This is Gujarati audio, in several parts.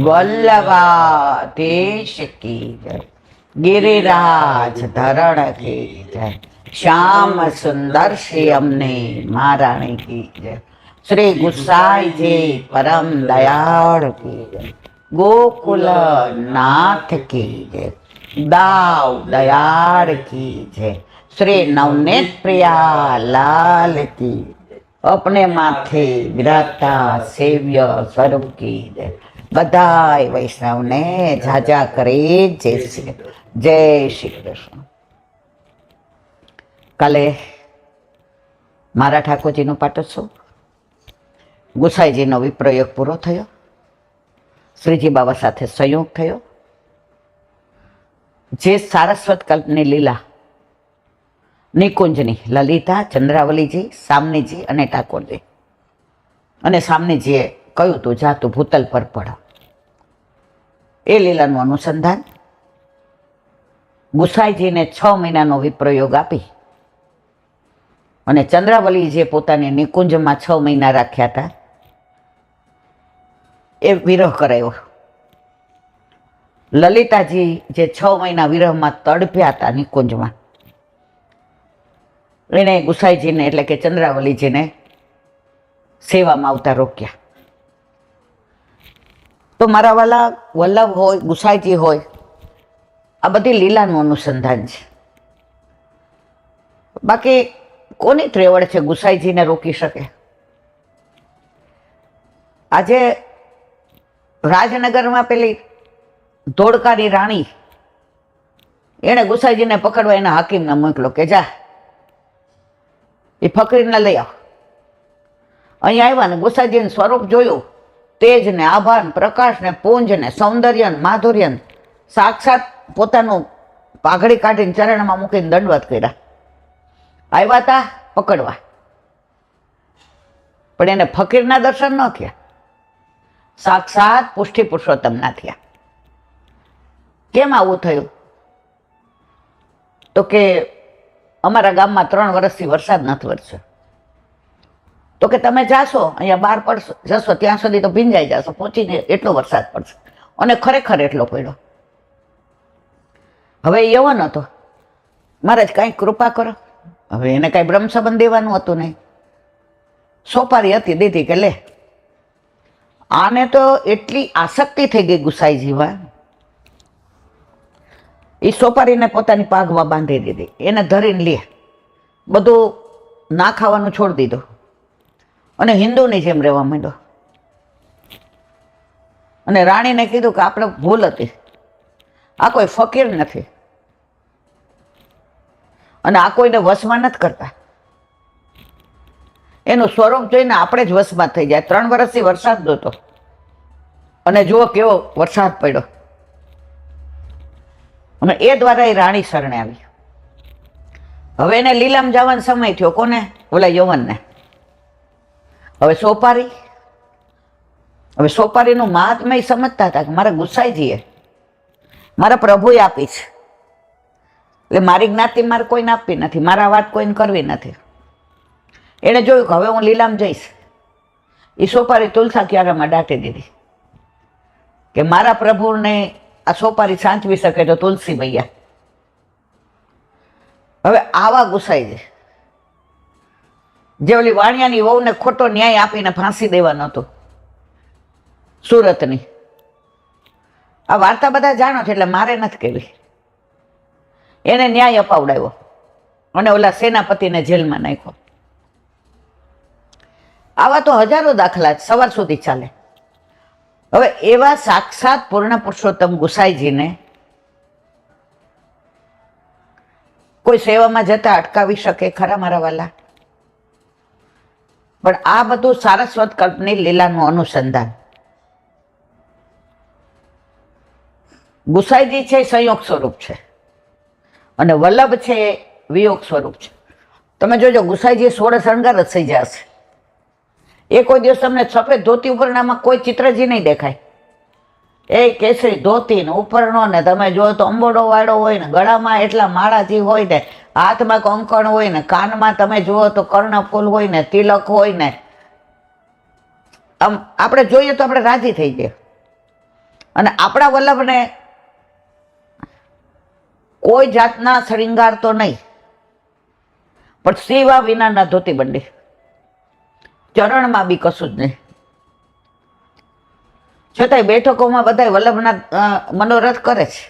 વલ્લભાધીશ કી જય, ગિરિરાજ ધરણ કી જય, શ્યામ સુંદર શ્રી અમને મહારાણી કી જય, શ્રી ગુસાઈજી પરમ દયાળ કી જય, ગોકુલ નાથ કી જય, દાવ દયાળ કી જય, શ્રી નવનેત પ્રિયા લાલ કી, अपने माथे विराजता सेव्य स्वरूप की जय। बधाई वैष्णव ने झाझा करे जय श्री कृष्ण। काले मारा ठाकुरजी नो पाटोत्सव, गुसाईजी नो विप्रयोग पूरो थयो, श्रीजी बाबा साथे संयोग थयो। जे सारस्वत कल्पनी लीला निकुंजनी ललिता चंद्रावलीजी सामनीजी અને ઠાકોરજી અને સામનીજીએ કહ્યું તું જા તું ભૂતલ પર પડ, એ લીલાનું અનુસંધાન ગુસાઈજીને 6 મહિનાનો વિપ્રયોગ આપી અને ચંદ્રાવલીજીએ પોતાની નિકુંજમાં 6 મહિના રાખ્યા હતા, એ વિરહ કરાયો. લલિતાજી જે 6 મહિના વિરહમાં તડપ્યા હતા નિકુંજમાં, એને ગુસાઈજીને એટલે કે ચંદ્રાવલીજીને સેવામાં આવતા રોક્યા. તો મારા વાલા વલ્લભ હોય, ગુસાઈજી હોય, આ બધી લીલાનું અનુસંધાન છે. બાકી કોની ત્રેવડ છે ગુસાઈજીને રોકી શકે? આજે રાજનગરમાં પેલી ધોળકાની રાણી, એણે ગુસાઈજીને પકડવા એના હાકીમને મોકલો કે જા એ ફકીરને લઈ આવ. અહીંયા આવ્યા ને ગુસાઈજીનું સ્વરૂપ જોયું, તેજ ને આભા ને પ્રકાશ ને પુંજ ને સૌંદર્ય ને માધુર્ય, સાક્ષાત પોતાનું પાઘડી કાઢીને ચરણમાં મૂકીને દંડવત કર્યા. આવ્યા હતા પકડવા, પણ એને ફકીરના દર્શન ન થયા, સાક્ષાત પુષ્ટિ પુરુષોત્તમના થયા. કેમ આવું થયું? તો કે અમારા ગામમાં 3 વર્ષથી વરસાદ નથી વરસ્યો. તો કે તમે જાશો અહીંયા બહાર પડશો જશો ત્યાં સુધી તો ભીંજાઈ જશો, પહોંચીને એટલો વરસાદ પડશે. અને ખરેખર એટલો પડ્યો. હવે યવન હતો, મહારાજ કાંઈક કૃપા કરો. હવે એને કાંઈ બ્રહ્મ સંબંધ દેવાનું હતું નહીં, સોપારી હતી દીધી કે લે. આને તો એટલી આસક્તિ થઈ ગઈ ગુસાઈજીમાં, એ સોપારીને પોતાની પાઘમાં બાંધી દીધી, એને ધરીને લે, બધું ના ખાવાનું છોડી દીધું અને હિન્દુની જેમ રહેવા માંડ્યો. અને રાણીને કીધું કે આપણે ભૂલ હતી, આ કોઈ ફકીર નથી અને આ કોઈને વશમાં નથી કરતા, એનું સ્વરૂપ જોઈને આપણે જ વશમાં થઈ જાય. 3 વર્ષથી વરસાદ નહોતો અને જુઓ કેવો વરસાદ પડ્યો. અને એ દ્વારા એ રાણી શરણે આવી. હવે એને લીલામ જવાનો સમય થયો. કોને? ઓલા યવનને. હવે સોપારી, હવે સોપારીનું મહાત્મ્ય સમજતા હતા કે મારા ગુસાઈજીએ મારા પ્રભુએ આપી છે, એટલે મારી જ્ઞાતિ મારે કોઈને આપવી નથી, મારા વાત કોઈને કરવી નથી. એણે જોયું કે હવે હું લીલામ જઈશ. એ સોપારી તુલસા ક્યારામાં દાટી દીધી કે મારા પ્રભુને આ સોપારી સાચવી શકે તો તુલસી મૈયા. હવે આવા ગુસાઈજી જે ઓલી વાણિયાની વહુને ખોટો ન્યાય આપીને ફાંસી દેવાનો હતો સુરતની, આ વાર્તા બધા જાણો છે એટલે મારે નથી કહેવી. એને ન્યાય અપાવડાવ્યો અને ઓલા સેનાપતિને જેલમાં નાખ્યો. આવા તો હજારો દાખલા સવાર સુધી ચાલે. હવે એવા સાક્ષાત પૂર્ણ પુરુષોત્તમ ગુસાઈજીને કોઈ સેવામાં જતા અટકાવી શકે ખરા મારા વાલા? પણ આ બધું સારસ્વત કલ્પની લીલાનું અનુસંધાન. ગુસાઈજી છે સંયોગ સ્વરૂપ છે અને વલ્લભ છે વિયોગ સ્વરૂપ છે. તમે જોજો ગુસાઈજી 16 શણગાર જ થઈ જશે. એ કોઈ દિવસ તમને સફેદ ધોતી ઉપરનામાં કોઈ ચિત્રજી નહીં દેખાય. એ કેસરી ધોતી ને ઉપરનો ને તમે જો તો અંબોડો વાળો હોય ને, ગળામાં એટલા માળાજી હોય ને, હાથમાં કંકણ હોય ને, કાનમાં તમે જુઓ તો કર્ણફૂલ હોય ને, તિલક હોય ને, આમ આપણે જોઈએ તો આપણે રાજી થઈ ગયા. અને આપણા વલ્લભને કોઈ જાતના શૃંગાર તો નહીં, પણ સેવા વિનાના ધોતી બંડી, ચરણમાં બી કશું જ નહીં. છતાંય બેઠકોમાં બધા વલ્લભના મનોરથ કરે છે.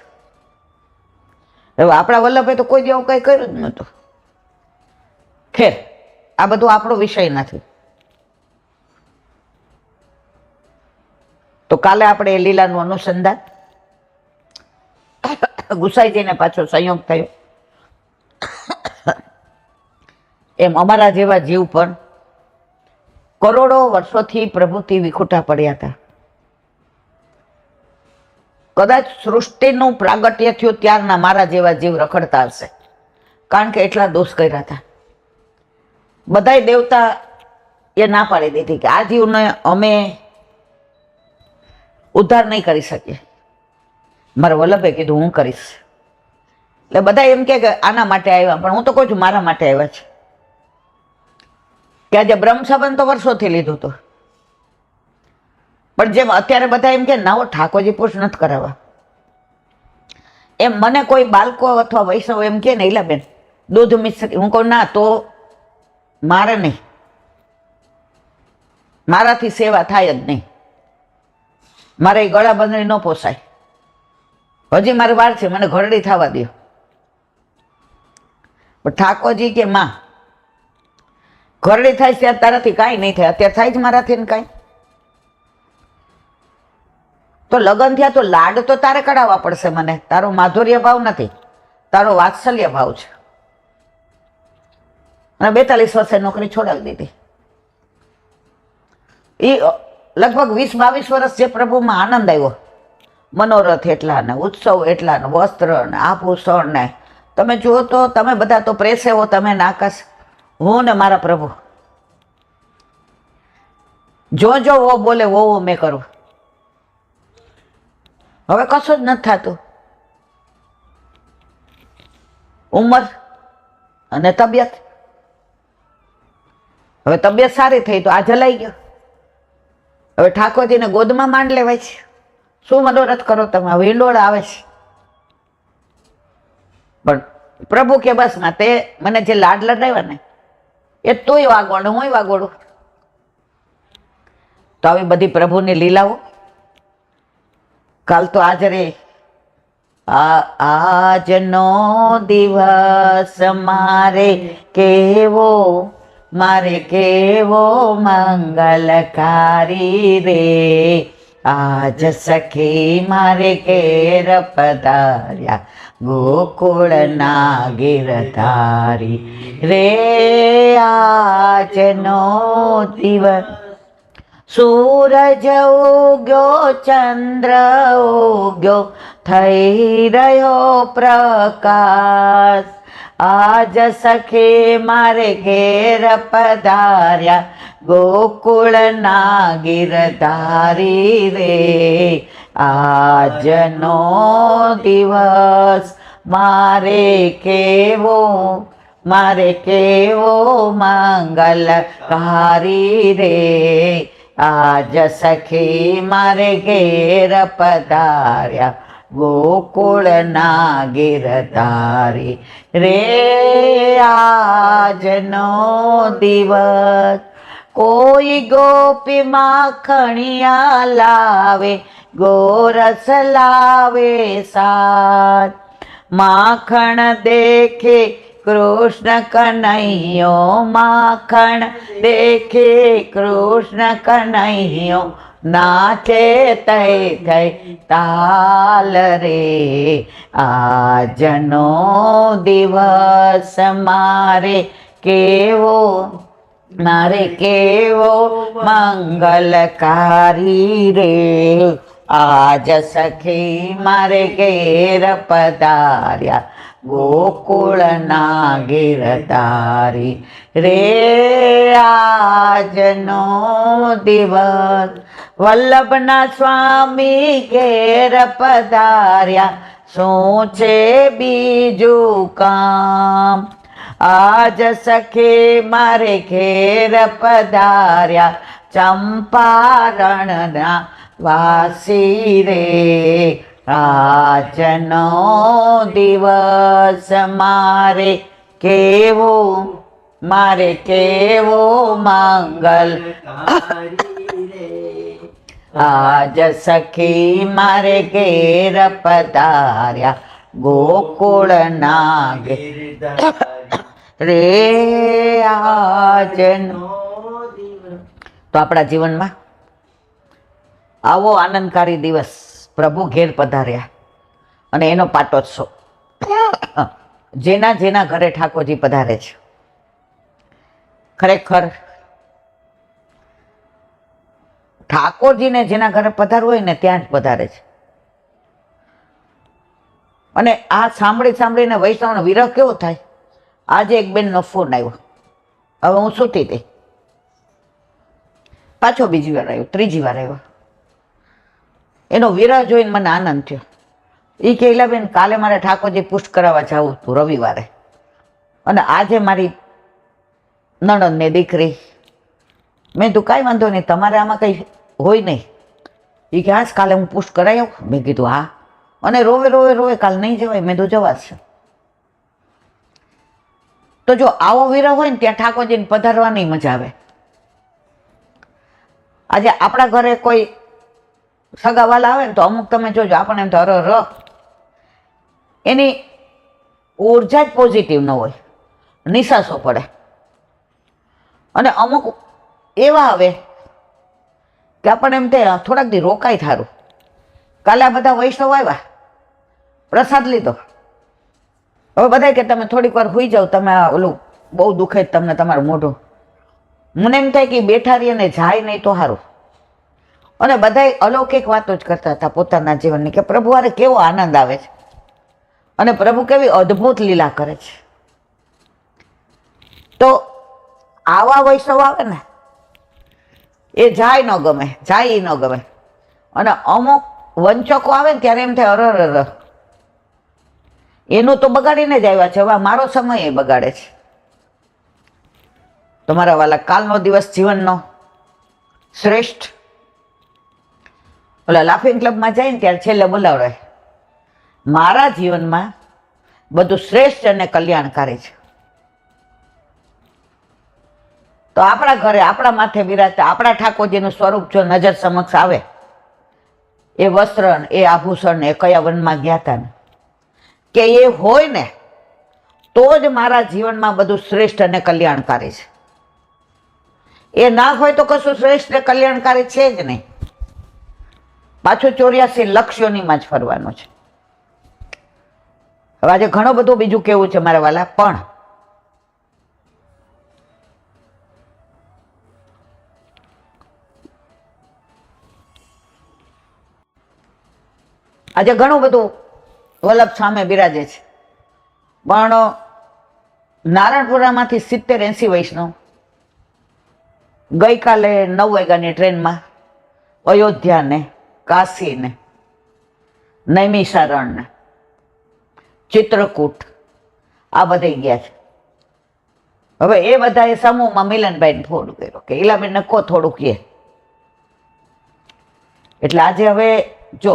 હવે આપણા વલ્લભે તો કોઈ જેવું કંઈ કર્યું જ નહોતું. ખેર, આ બધું આપણો વિષય નથી. તો કાલે આપણે એ લીલાનું અનુસંધાન, ગુસાઈજીને પાછો સંયોગ થયો, એમ અમારા જેવા જીવ પણ કરોડો વર્ષોથી પ્રભુથી વિખૂટા પડ્યા હતા. કદાચ સૃષ્ટિનું પ્રાગટ્ય થયું ત્યારના મારા જેવા જીવ રખડતા હશે, કારણ કે એટલા દોષ કર્યા હતા. બધાય દેવતા એ ના પાડી દીધી કે આ જીવને અમે ઉદ્ધાર નહીં કરી શકીએ. મારા વલ્લભે કીધું હું કરીશ. એટલે બધા એમ કે આના માટે આવ્યા, પણ હું તો કહું છું મારા માટે આવ્યા છે. કે આજે બ્રહ્મ સંબંધ તો વર્ષોથી લીધું હતું, પણ જેમ અત્યારે બધા એમ કે નવો ઠાકોરજી પુરુષ નથી કરાવવા, એમ મને કોઈ બાળકો અથવા વૈષ્ણવ એમ કે ને ઈલાબેન દૂધ મિશ્રી, હું કહું ના, તો મારે નહીં, મારાથી સેવા થાય જ નહીં, મારે એ ગળા બંધણી ન પોસાય. હજી મારે વાર છે, મને ઘરડી થવા દો. પણ ઠાકોરજી કે માં ઘરડી થાય ત્યારે તારાથી કાંઈ નહીં થાય, અત્યારે થાય જ મારાથી ને કાંઈ. તો લગ્ન થયા તો લાડ તો તારે કઢાવવા પડશે મને. તારો માધુર્ય ભાવ નથી, તારો વાત્સલ્ય ભાવ છે. અને 42 વર્ષે નોકરી છોડાવી દીધી. એ લગભગ 20-22 વર્ષ જે પ્રભુમાં આનંદ આવ્યો, મનોરથ એટલા ને ઉત્સવ એટલા ને વસ્ત્ર ને આભૂષણ ને, તમે જુઓ તો તમે બધા તો પ્રેસેવો, તમે નાકાશ, હું ને મારા પ્રભુ જો વો બોલે વો મેં કરું. હવે કશું જ નથી થતું. ઉંમર અને તબિયત, હવે તબિયત સારી થઈ તો આ જલાઈ ગયો. હવે ઠાકોરજીને ગોદમાં માંડ લેવાય છે. શું મનોરથ કરો તમે? હવે હિંડોળ આવે છે. પણ પ્રભુ કે બસ માં તે મને જે લાડ લડાવ્યા ને એ તુંય વાગોડ હુંય વાગોડું. તો આવી બધી પ્રભુની લીલાઓ. કાલ તો આજ રે આજનો દિવસ મારે કેવો મંગલકારી રે. આજ સખી મારે ઘેર પધાર્યા ગોકુળના ગિરધારી રે. આજનો દિવસ સૂરજ ઉગ્યો, ચંદ્ર ઉગ્યો, થઈ રહ્યો પ્રકાશ. આજ સખી મારે ઘેર પધાર્યા ગોકુળના ગિરધારી રે. આજનો દિવસ મારે કેવો મંગલકારી રે. આજ સખી મારે ઘેર પધાર્યા ગોકુળના ગિરધારી રે. આજનો દિવસ કોઈ ગોપી માખણિયા લાવે, ગોરસ લાવે સાથ. માખણ દેખે કૃષ્ણ કનૈયો, માખણ દેખે કૃષ્ણ કનૈયો, નાચે થઈ તાલ રે. આજનો દિવસ મારે કેવો મંગલકારી રે. આજ સખી મારે ઘેર પધાર્યા ગોકુળના ગિરધારી રે. આજનો દિવસ વલ્લભના સ્વામી ઘેર પધાર્યા, શું છે બીજું કામ. આજ સખી મારે ઘેર પધાર્યા ચંપારણના વાસી રે આજનો દિવસ મારે કેવો મંગલ આજ સખી મારે ઘેર પધાર્યા ગોકુળના રે આજનો. તો આપણા જીવનમાં આવો આનંદકારી દિવસ પ્રભુ ઘેર પધાર્યા અને એનો પાટોત્સવ જેના જેના ઘરે ઠાકોરજી પધારે છે. ખરેખર ઠાકોરજીને જેના ઘરે પધારવું હોય ને ત્યાં જ પધારે છે. અને આ સાંભળીને વૈષ્ણવનો વિરહ કેવો થાય. આજે એક બેનનો ફોન આવ્યો, હવે હું સૂતી હતી, પાછો બીજી વાર આવ્યો, ત્રીજી વાર આવ્યો. એનો વિરહ જોઈને મને આનંદ થયો. એ કે બેન કાલે મારે ઠાકોરજી પુષ્ટ કરાવવા જવું હતું રવિવારે, અને આજે મારી નણંદ ને દીકરી. મેં તું કાંઈ વાંધો નહીં, તમારે આમાં કંઈ હોય નહીં. એ કે હા કાલે હું પુષ્ટ કરાવી આવું. મેં કીધું હા. અને રોવે કાલે નહીં જવાય. મેં તો જવાશે. તો જો આવો વિરહ હોય ને ત્યાં ઠાકોરજીને પધારવાની મજા આવે. આજે આપણા ઘરે કોઈ સગાવાલા આવે ને તો અમુક તમે જોજો આપણને એમ તો એની ઉર્જા જ પોઝિટિવ ન હોય, નિશાસો પડે. અને અમુક એવા આવે કે આપણને એમ થાય થોડાક દી રોકાય થારું. કાલે આ બધા વૈષ્ણવ આવ્યા, પ્રસાદ લીધો, હવે બધા કે તમે થોડીક વાર સુઈ જાઓ, તમે ઓલું બહુ દુખે તમને તમારું મોઢું. મને એમ થાય કે બેઠા રહીએ ને જાય નહીં તો સારું. અને બધા અલૌકિક વાતો જ કરતા હતા પોતાના જીવનની, કે પ્રભુ હારે કેવો આનંદ આવે છે અને પ્રભુ કેવી અદ્ભુત લીલા કરે છે. તો આવા વૈષ્ણવ આવે ને એ જાય ન ગમે. અને અમુક વંચકો આવે ને ત્યારે એમ થાય અરર એનું તો બગાડીને જ આવ્યા છે, હવે મારો સમય એ બગાડે છે. તમારા વાલા કાલનો દિવસ જીવનનો શ્રેષ્ઠ. ઓલા લાફિંગ ક્લબમાં જાય ને ત્યારે છેલ્લે બોલાવડે, મારા જીવનમાં બધું શ્રેષ્ઠ અને કલ્યાણકારી છે. તો આપણા ઘરે આપણા માથે બિરાજતા આપણા ઠાકોરજીનું સ્વરૂપ જો નજર સમક્ષ આવે, એ વસ્ત્ર એ આભૂષણ એ કયા વનમાં ગયા હતા ને, કે એ હોય ને તો જ મારા જીવનમાં બધું શ્રેષ્ઠ અને કલ્યાણકારી છે. એ ના હોય તો કશું શ્રેષ્ઠ અને કલ્યાણકારી છે જ નહીં. પાછું 84 લક્ષ્યોનીમાં જ ફરવાનું છે. હવે આજે ઘણું બધું બીજું કેવું છે મારા વાલા, પણ આજે ઘણું બધું વલ્લભ સામે બિરાજે છે, પણ નારાયણપુરામાંથી 70-80 વૈષ્ણવ ગઈકાલે 9 વાગ્યાની ટ્રેનમાં અયોધ્યા ને, કાશી ને, નૈમિષારણ ને, ચિત્રકૂટ આ બધે ગયા છે. હવે એ બધાએ સમૂહમાં મિલનભાઈને ફોન કર્યો કે ઈલાબેનને કહો થોડુંક કહે. એટલે આજે હવે જો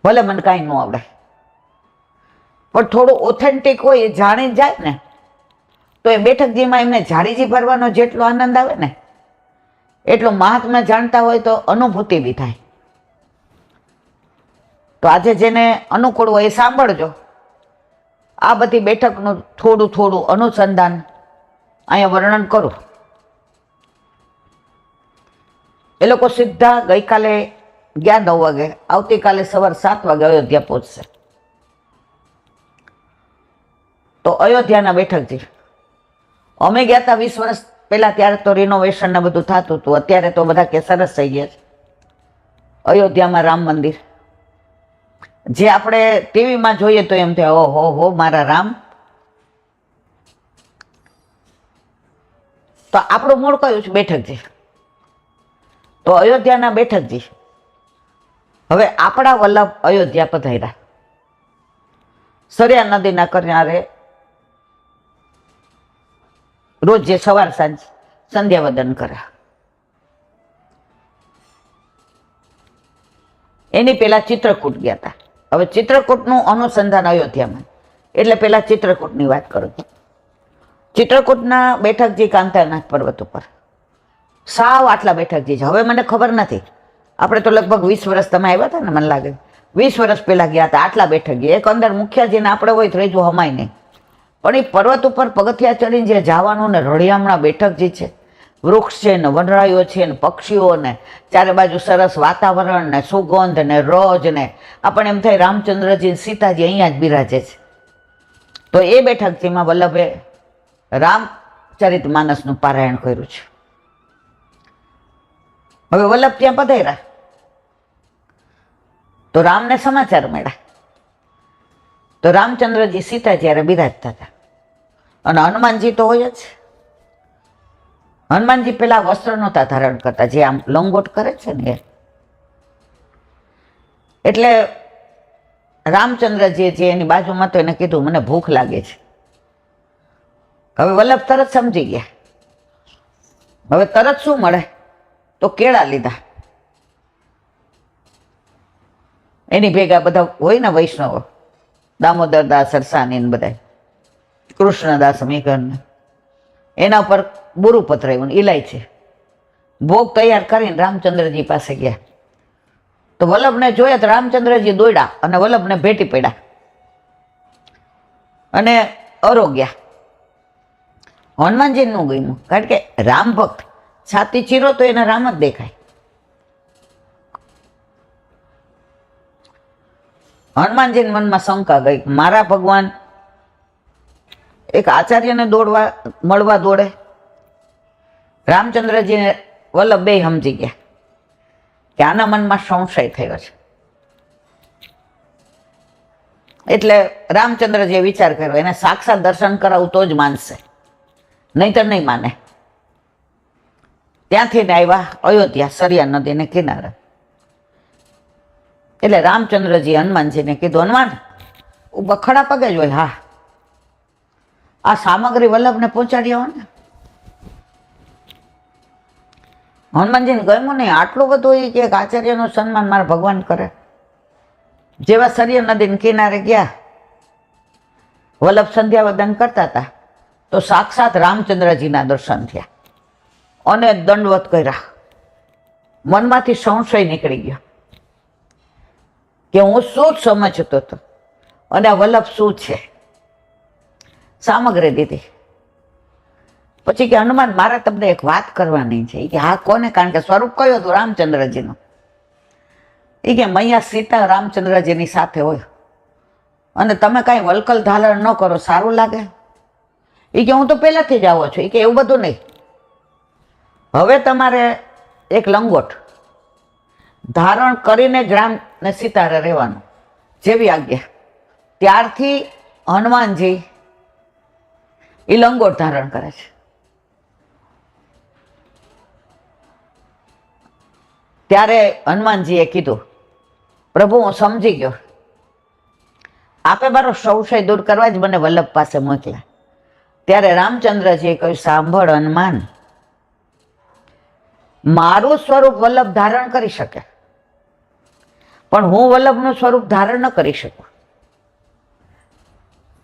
ભલે મને કાંઈ ન આવડે, પણ થોડું ઓથેન્ટિક હોય એ જાણી જાય ને તો એ બેઠકજીમાં એમને જાડીજી ભરવાનો જેટલો આનંદ આવે ને એટલું મહાત્મા જાણતા હોય તો અનુભૂતિ બી થાય. તો આજે જેને અનુકૂળ હોય એ સાંભળજો. આ બધી બેઠકનું થોડું અનુસંધાન અહીંયા વર્ણન કરું. એ લોકો સીધા ગઈકાલે ગયા 9 વાગે, આવતીકાલે સવાર 7 વાગે અયોધ્યા પહોંચશે. તો અયોધ્યાના બેઠકજી અમે ગયા હતા 20 વર્ષ પહેલા, ત્યારે તો રિનોવેશન ને બધું થતું હતું. અત્યારે તો બધા કે સરસ થઈ ગયા છે. અયોધ્યામાં રામ મંદિર જે આપણે ટીવીમાં જોઈએ તો એમ થાય ઓહો મારા રામ. તો આપણું મૂળ કયું છે? બેઠકજી. તો અયોધ્યાના બેઠકજી હવે આપણા વલ્લભ અયોધ્યા પધાર્યા. સરિયા નદીના કિનારે રોજ જે સવાર સાંજ સંધ્યા વંદન કરે. એની પહેલા ચિત્રકૂટ ગયા હતા. હવે ચિત્રકૂટનું અનુસંધાન અયોધ્યામાં, એટલે પહેલા ચિત્રકૂટની વાત કરું. ચિત્રકૂટના બેઠકજી કાંતાનાથ પર્વત ઉપર સાવ આટલા બેઠકજી છે. હવે મને ખબર નથી, આપણે તો લગભગ 20 વર્ષ તમે આવ્યા હતા ને, મને લાગે 20 વર્ષ પહેલા ગયા હતા. આટલા બેઠકજી, એક અંદર મુખ્યજીને આપણે હોય ત્રીજું હમાય નહીં. પણ એ પર્વત ઉપર પગથિયા ચડીને જે જવાનું ને રળિયામણા બેઠકજી છે, વૃક્ષ છે ને વનરાયો છે ને પક્ષીઓ ને ચારે બાજુ સરસ વાતાવરણ ને સુગંધ ને રોજ ને આપણને એમ થાય રામચંદ્રજી સીતાજી અહીંયા જ બિરાજે છે. તો એ બેઠકજીમાં વલ્લભે રામચરિત માનસનું પારાયણ કર્યું છે. હવે વલ્લભ ત્યાં પધાર્યા તો રામને સમાચાર મળ્યા. તો રામચંદ્રજી સીતા જ્યારે બિરાજતા હતા, અને હનુમાનજી તો હોય જ. હનુમાનજી પેલા વસ્ત્ર નહોતા ધારણ કરતા, જે આમ લંગોટ કરે છે ને એ. એટલે રામચંદ્રજી જે એની બાજુમાં તો એને કીધું મને ભૂખ લાગે છે. હવે વલ્લભ તરત સમજી ગયા. હવે તરત શું મળે તો કેળા લીધા. એની ભેગા બધા હોય ને વૈષ્ણવો, દામોદર દાસ સરસાની ને બધા, કૃષ્ણદાસ મેઘન, એના ઉપર બુરુ પથરાયું ઇલાયચી, ભોગ તૈયાર કરીને રામચંદ્રજી પાસે ગયા. તો વલ્લભને જોયા તો રામચંદ્રજી દોડ્યા અને વલ્લભને ભેટી પડ્યા અને અરોગ્યા. હનુમાનજી નું ગયું, કારણ કે રામ ભક્ત છાતી ચીરો તો એને રામ જ દેખાય. હનુમાનજીના મનમાં શંકા ગઈ, મારા ભગવાન એક આચાર્યને મળવા દોડે. રામચંદ્રજીને વલ્લભ બે સમજી ગયા કે આના મનમાં સંશય થયો છે. એટલે રામચંદ્રજીએ વિચાર કર્યો, એને સાક્ષાત દર્શન કરાવું તો જ માનશે, નહીતર નહીં માને. ત્યાંથી આવ્યા અયોધ્યા, સરિયા નદીને કિનારે. એટલે રામચંદ્રજી હનુમાનજીને કીધું, હનુમાન બખડા પગે જ હોય, હા આ સામગ્રી વલ્લભને પહોંચાડી આવો ને. હનુમાનજીને ગમ્યું નહીં, આટલું બધું એ કે આચાર્યનું સન્માન મારા ભગવાન કરે. જેવા સરિયા નદીને કિનારે ગયા, વલ્લભ સંધ્યાવદન કરતા હતા તો સાક્ષાત રામચંદ્રજીના દર્શન થયા અને દંડવત કર્યા. મનમાંથી સંશય નીકળી ગયો કે હું શું જ સમજતો હતો અને આ વલ્લભ શું છે. સામગ્રી દીધી. પછી કે હનુમાન મારે તમને એક વાત કરવાની છે. કે હા કોને? કારણ કે સ્વરૂપ કયો હતું રામચંદ્રજીનું. એ કે મૈયા સીતા રામચંદ્રજીની સાથે હોય અને તમે કાંઈ વલકલ ધારણ ન કરો સારું લાગે? એ કે હું તો પહેલાથી જ આવો છું. એ કે એવું બધું નહીં, હવે તમારે એક લંગોટ ધારણ કરીને જ રામ ને સીતારે રહેવાનું, જેવી આજ્ઞા. ત્યારથી હનુમાનજી એ લંગોટ ધારણ કરે છે. ત્યારે હનુમાનજીએ કીધું, પ્રભુ હું સમજી ગયો, આપે મારો સંશય દૂર કરવા જ મને વલ્લભ પાસે મોકલ્યા. ત્યારે રામચંદ્રજીએ કહ્યું, સાંભળ હનુમાન, મારું સ્વરૂપ વલ્લભ ધારણ કરી શકે, પણ હું વલ્લભનું સ્વરૂપ ધારણ ન કરી શકું.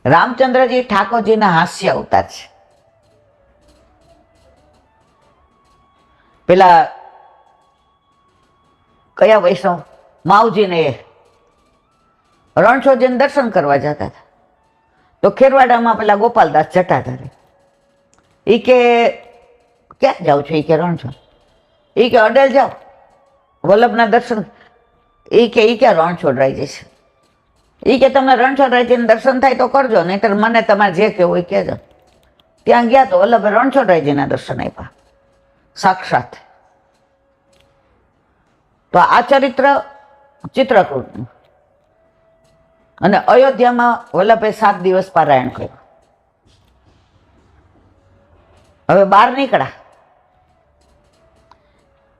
રામચંદ્રજી ઠાકોરજીના હાસ્ય અવતાર છે. પેલા કયા વૈષ્ણવ માવજીને રણછોડજીને દર્શન કરવા જતા હતા તો ખેરવાડામાં પેલા ગોપાલદાસ જટાધારી, એ કે ક્યાં જાઉં છું? એ કે રણછોડ. એ કે અડેલ જાઓ વલ્લભના દર્શન. એ કે રણછોડ રાય જશે. એ કે તમને રણછોડ રાયજીને દર્શન થાય તો કરજો, નહીતર મને તમારે જે કહેવું હોય કહેજો. ત્યાં ગયા તો વલ્લભે રણછોડ રાયજીના દર્શન આપ્યા સાક્ષાત. તો આ ચરિત્ર ચિત્રકૂટનું. અને અયોધ્યામાં વલ્લભે 7 દિવસ પારાયણ કર્યું. હવે બહાર નીકળ્યા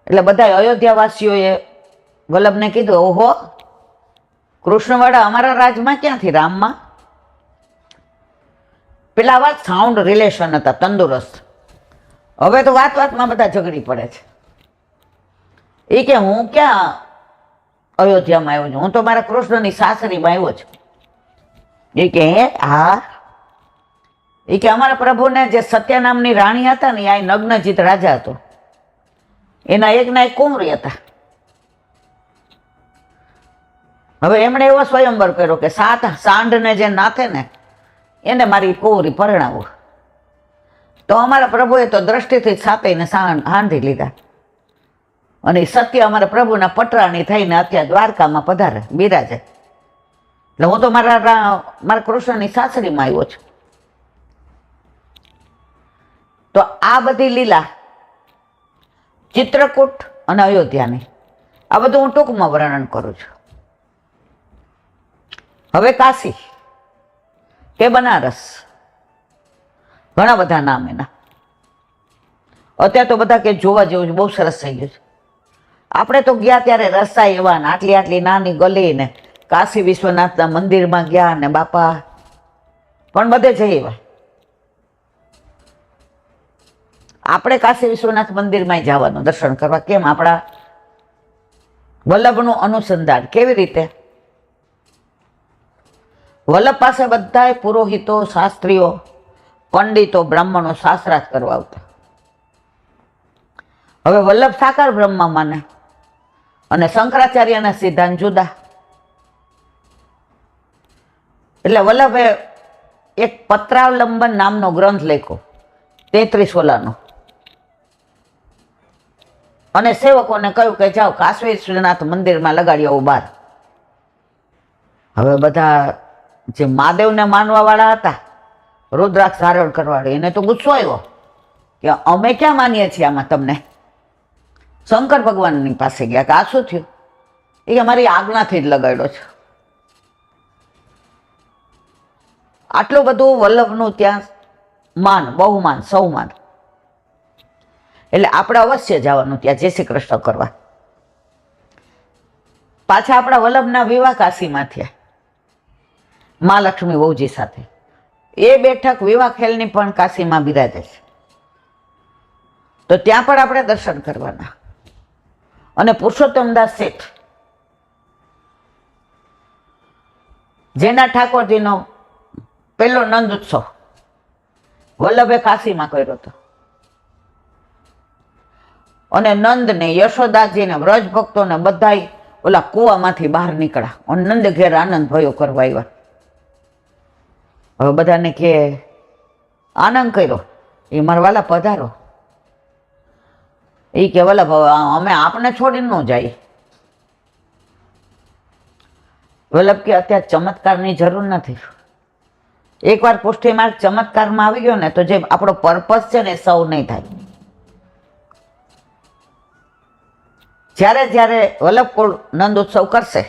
એટલે બધા અયોધ્યાવાસીઓએ વલ્લભને કીધું, ઓહો કૃષ્ણવાડા અમારા રાજમાં ક્યાંથી, રામમાં? પેલા વાત સાઉન્ડ રિલેશન હતા, તંદુરસ્ત. હવે તો વાત વાતમાં બધા ઝઘડી પડે છે. એ કે હું ક્યાં અયોધ્યામાં આવ્યો છું, હું તો મારા કૃષ્ણની સાસરીમાં આવ્યો છું. એ કે હા, એ કે અમારા પ્રભુને જે સત્ય નામની રાણી હતા ને, આ નગ્નજીત રાજા હતો, એના એકના એક કુંવરી હતા. હવે એમણે એવો સ્વયંવર કર્યો કે સાંઢને જે નાથે ને એને મારી કુંવરી પરણાવું. તો અમારા પ્રભુએ તો દ્રષ્ટિથી સાતેને હાંધી લીધા, અને સત્ય અમારા પ્રભુના પટરાણી થઈને અત્યારે દ્વારકામાં પધારે બિરાજે. એટલે હું તો મારા કૃષ્ણની સાસરીમાં આવ્યો છું. તો આ બધી લીલા ચિત્રકૂટ અને અયોધ્યાની, આ બધું હું ટૂંકમાં વર્ણન કરું છું. હવે કાશી કે બનારસ, ઘણા બધા નામ એના. અત્યારે તો બધા કે જોવા જેવું છે, બહુ સરસ થઈ ગયું છે. આપણે તો ગયા ત્યારે રસ્તા એવા ને આટલી આટલી નાની ગલી ને કાશી વિશ્વનાથના મંદિરમાં ગયા ને બાપા, પણ બધે જઈ એવા. આપણે કાશી વિશ્વનાથ મંદિરમાં જવાનું દર્શન કરવા. કેમ? આપણા વલ્લભનું અનુસંધાન. કેવી રીતે? વલ્લભ પાસે બધા પુરોહિતો, શાસ્ત્રીઓ, પંડિતો, બ્રાહ્મણો શાસ્ત્રાર્થ કરવા આવતા. હવે વલ્લભ સાકાર બ્રહ્મા માને અને શંકરાચાર્યના સિદ્ધાંત જુદા. એટલે વલ્લભે એક પત્રાવલંબન નામનો ગ્રંથ લખ્યો, 33 ઓલાનો, અને સેવકોને કહ્યું કે જાઓ કાશી વિશ્વનાથ મંદિરમાં લગાડી આવો બહાર. હવે બધા જે મહાદેવને માનવા વાળા હતા, રુદ્રાક્ષ ધારણ કરવાવાળા, એને તો ગુસ્સો આવ્યો કે અમે ક્યાં માનીએ છીએ આમાં તમને. શંકર ભગવાનની પાસે ગયા કે આ શું થયું? એ અમારી આજ્ઞાથી જ લગાડ્યો છે. આટલું બધું વલ્લભનું ત્યાં માન, બહુમાન, સૌમાન. એટલે આપણે અવશ્ય જવાનું ત્યાં જય શ્રી કૃષ્ણ કરવા. પાછા આપણા વલ્લભના વિવાહ કાશીમાં થયા, મહાલક્ષ્મી વહુજી સાથે. એ બેઠક વિવાહ ખેલની પણ કાશીમાં બિરાજે છે. તો ત્યાં પણ આપણે દર્શન કરવાના. અને પુરુષોત્તમદાસ શેઠ, જેના ઠાકોરજીનો પહેલો નંદ ઉત્સવ વલ્લભે કાશીમાં કર્યો હતો, અને નંદને, યશોદાજીને, વ્રજ ભક્તોને બધા ઓલા કુવામાંથી બહાર નીકળ્યા અને નંદ ઘેર આનંદ ભયો કરવા આવ્યા. હવે બધાને કે આનંદ કર્યો, એ મારા વાલા પધારો. એ કે વલ્લભ અમે આપને છોડીને ન જાય. વલ્લભ કે અત્યારે ચમત્કારની જરૂર નથી. એકવાર પુષ્ટિ માર્ગ ચમત્કારમાં આવી ગયો ને તો જે આપણો પર્પસ છે ને એ સૌ નહીં થાય. જ્યારે જ્યારે વલ્લભકુળ નંદ ઉત્સવ કરશે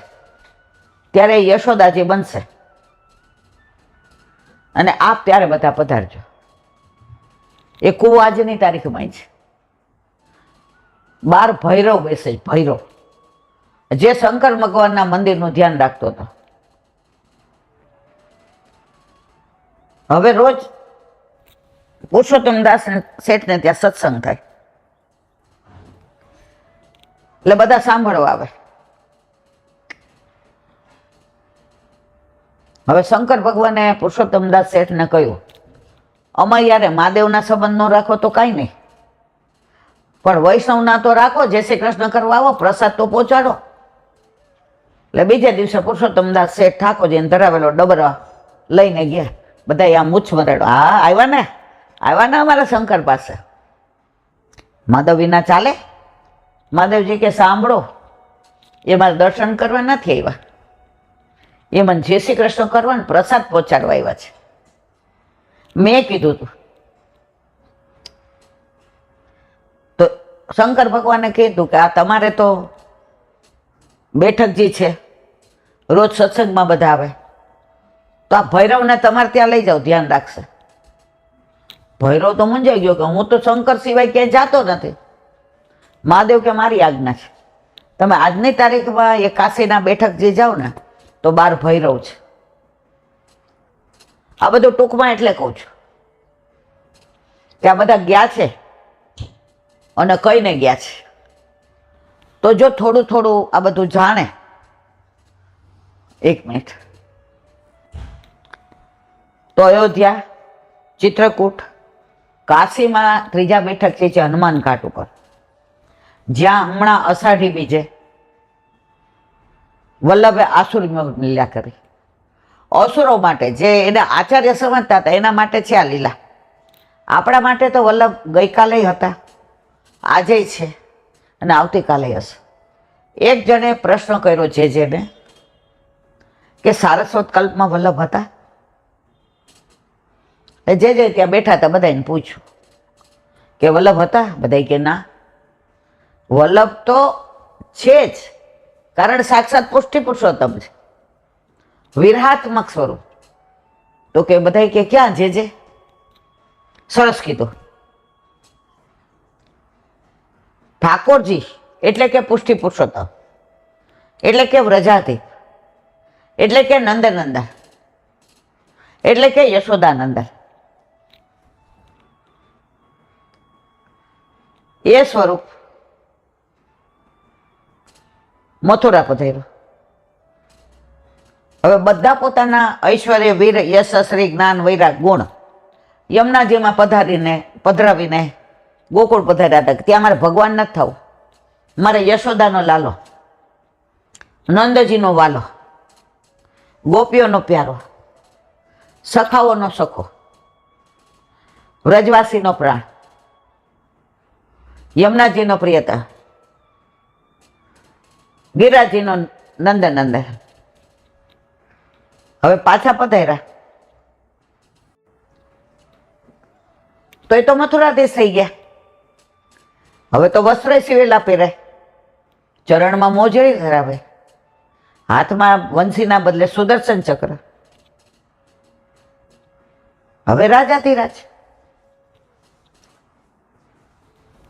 ત્યારે યશોદાજી બનશે, અને આપ ત્યારે બધા પધારજો. એ કુવો આજની તારીખમાં છે. બાર ભૈરવ બેસે, ભૈરવ, જે શંકર ભગવાનના મંદિરનું ધ્યાન રાખતો હતો. હવે રોજ પુરુષોત્તમદાસ શેઠને ત્યાં સત્સંગ થાય, એટલે બધા સાંભળવા આવે. હવે શંકર ભગવાને પુરુષોત્તમદાસ શેઠને કહ્યું, અમારે યારે મહાદેવના સંબંધ ન રાખો તો કાંઈ નહીં, પણ વૈષ્ણવના તો રાખો. જય શ્રી કૃષ્ણ કરવા આવો, પ્રસાદ તો પહોંચાડો. એટલે બીજે દિવસે પુરુષોત્તમદાસ શેઠ ઠાકોરજીને ધરાવેલો ડબરા લઈને ગયા. બધા આમ મૂછ મરાડો, હા આવ્યા ને અમારા શંકર પાસે. માધવ વિના ચાલે? મહાદેવજી કે સાંભળો, એ મારે દર્શન કરવા નથી આવ્યા, એ મને જય શ્રી કૃષ્ણ કરવા ને પ્રસાદ પહોંચાડવા આવ્યા છે. મેં કીધું તું. તો શંકર ભગવાને કીધું કે આ તમારે તો બેઠકજી છે, રોજ સત્સંગમાં બધા આવે, તો આ ભૈરવને તમારે ત્યાં લઈ જાઓ, ધ્યાન રાખશે. ભૈરવ તો મૂંઝાઈ ગયો કે હું તો શંકર સિવાય ક્યાંય જાતો નથી. મહાદેવ કે મારી આજ્ઞા છે, તમે આજની તારીખમાં એ કાશીના બેઠકજી જાઓ ને તો 12 ભૈરવ છે. આ બધું ટૂંકમાં એટલે કહું છું કે આ બધા ગયા છે અને કઈને ગયા છે. તો જો થોડું થોડું આ બધું જાણે એક મિનિટ. તો અયોધ્યા, ચિત્રકૂટ, કાશીમાં ત્રીજા બેઠક છે હનુમાન ઘાટ ઉપર, જ્યાં હમણાં અષાઢી બીજે વલ્લભે આસુર લીલા કરી. અસુરો માટે જે એના આચાર્ય સમજતા હતા એના માટે છે આ લીલા. આપણા માટે તો વલ્લભ ગઈકાલે હતા, આજે છે અને આવતીકાલે હશે. એક જણે પ્રશ્ન કર્યો જેને કે સારસ્વત કલ્પમાં વલ્લભ હતા? જે ત્યાં બેઠા હતા બધાને પૂછ્યું કે વલ્લભ હતા? બધા કે ના, વલ્લભ તો છે જ, કારણ સાક્ષાત પુષ્ટિ પુરુષોત્તમ છે, વિરહાત્મક સ્વરૂપ. તો કે બધા કે ક્યાં જે સરસ કીધું. ઠાકોરજી એટલે કે પુષ્ટિ પુરુષોત્તમ, એટલે કે વ્રજાધિપ, એટલે કે નંદનંદન, એટલે કે યશોદાનંદન. એ સ્વરૂપ મથુરા પધાર્યું. હવે બધા પોતાના ઐશ્વર્ય, વીર, યશ, શ્રી, જ્ઞાન, વૈરાગ, ગુણ યમુનાજીમાં પધરાવીને ગોકુળ પધાર્યા હતા. ત્યાં મારે ભગવાન નથી થવું, મારે યશોદાનો લાલો, નંદજીનો વાલો, ગોપીઓનો પ્યારો, સખાઓનો સખો, વ્રજવાસીનો પ્રાણ, યમુનાજીનો પ્રિયતા, ગિરિરાજજીનો નંદનંદન. હવે પાછા પધાર્યા તો એ તો મથુરાધીશ થઈ ગયા. હવે તો વસ્ત્ર સિવેલા પહેરાય, ચરણમાં મોજડી ધરાવે, હાથમાં વંશીના બદલે સુદર્શન ચક્ર. હવે રાજાધિરાજ.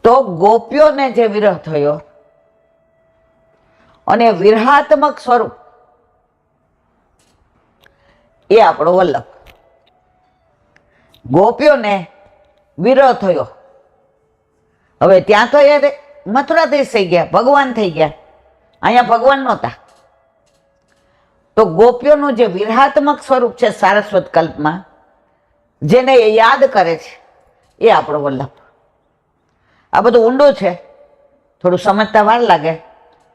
તો ગોપીઓને જે વિરહ થયો અને વિરહાત્મક સ્વરૂપ એ આપણો વલ્લભ. ગોપીઓને વિરહ થયો, હવે ત્યાં તો એ મથુરાધીશ થઈ ગયા, ભગવાન થઈ ગયા, અહીંયા ભગવાન નહોતા. તો ગોપીઓનું જે વિરહાત્મક સ્વરૂપ છે સારસ્વત કલ્પમાં, જેને એ યાદ કરે છે, એ આપણો વલ્લભ. આ બધું ઊંડું છે, થોડું સમજતા વાર લાગે,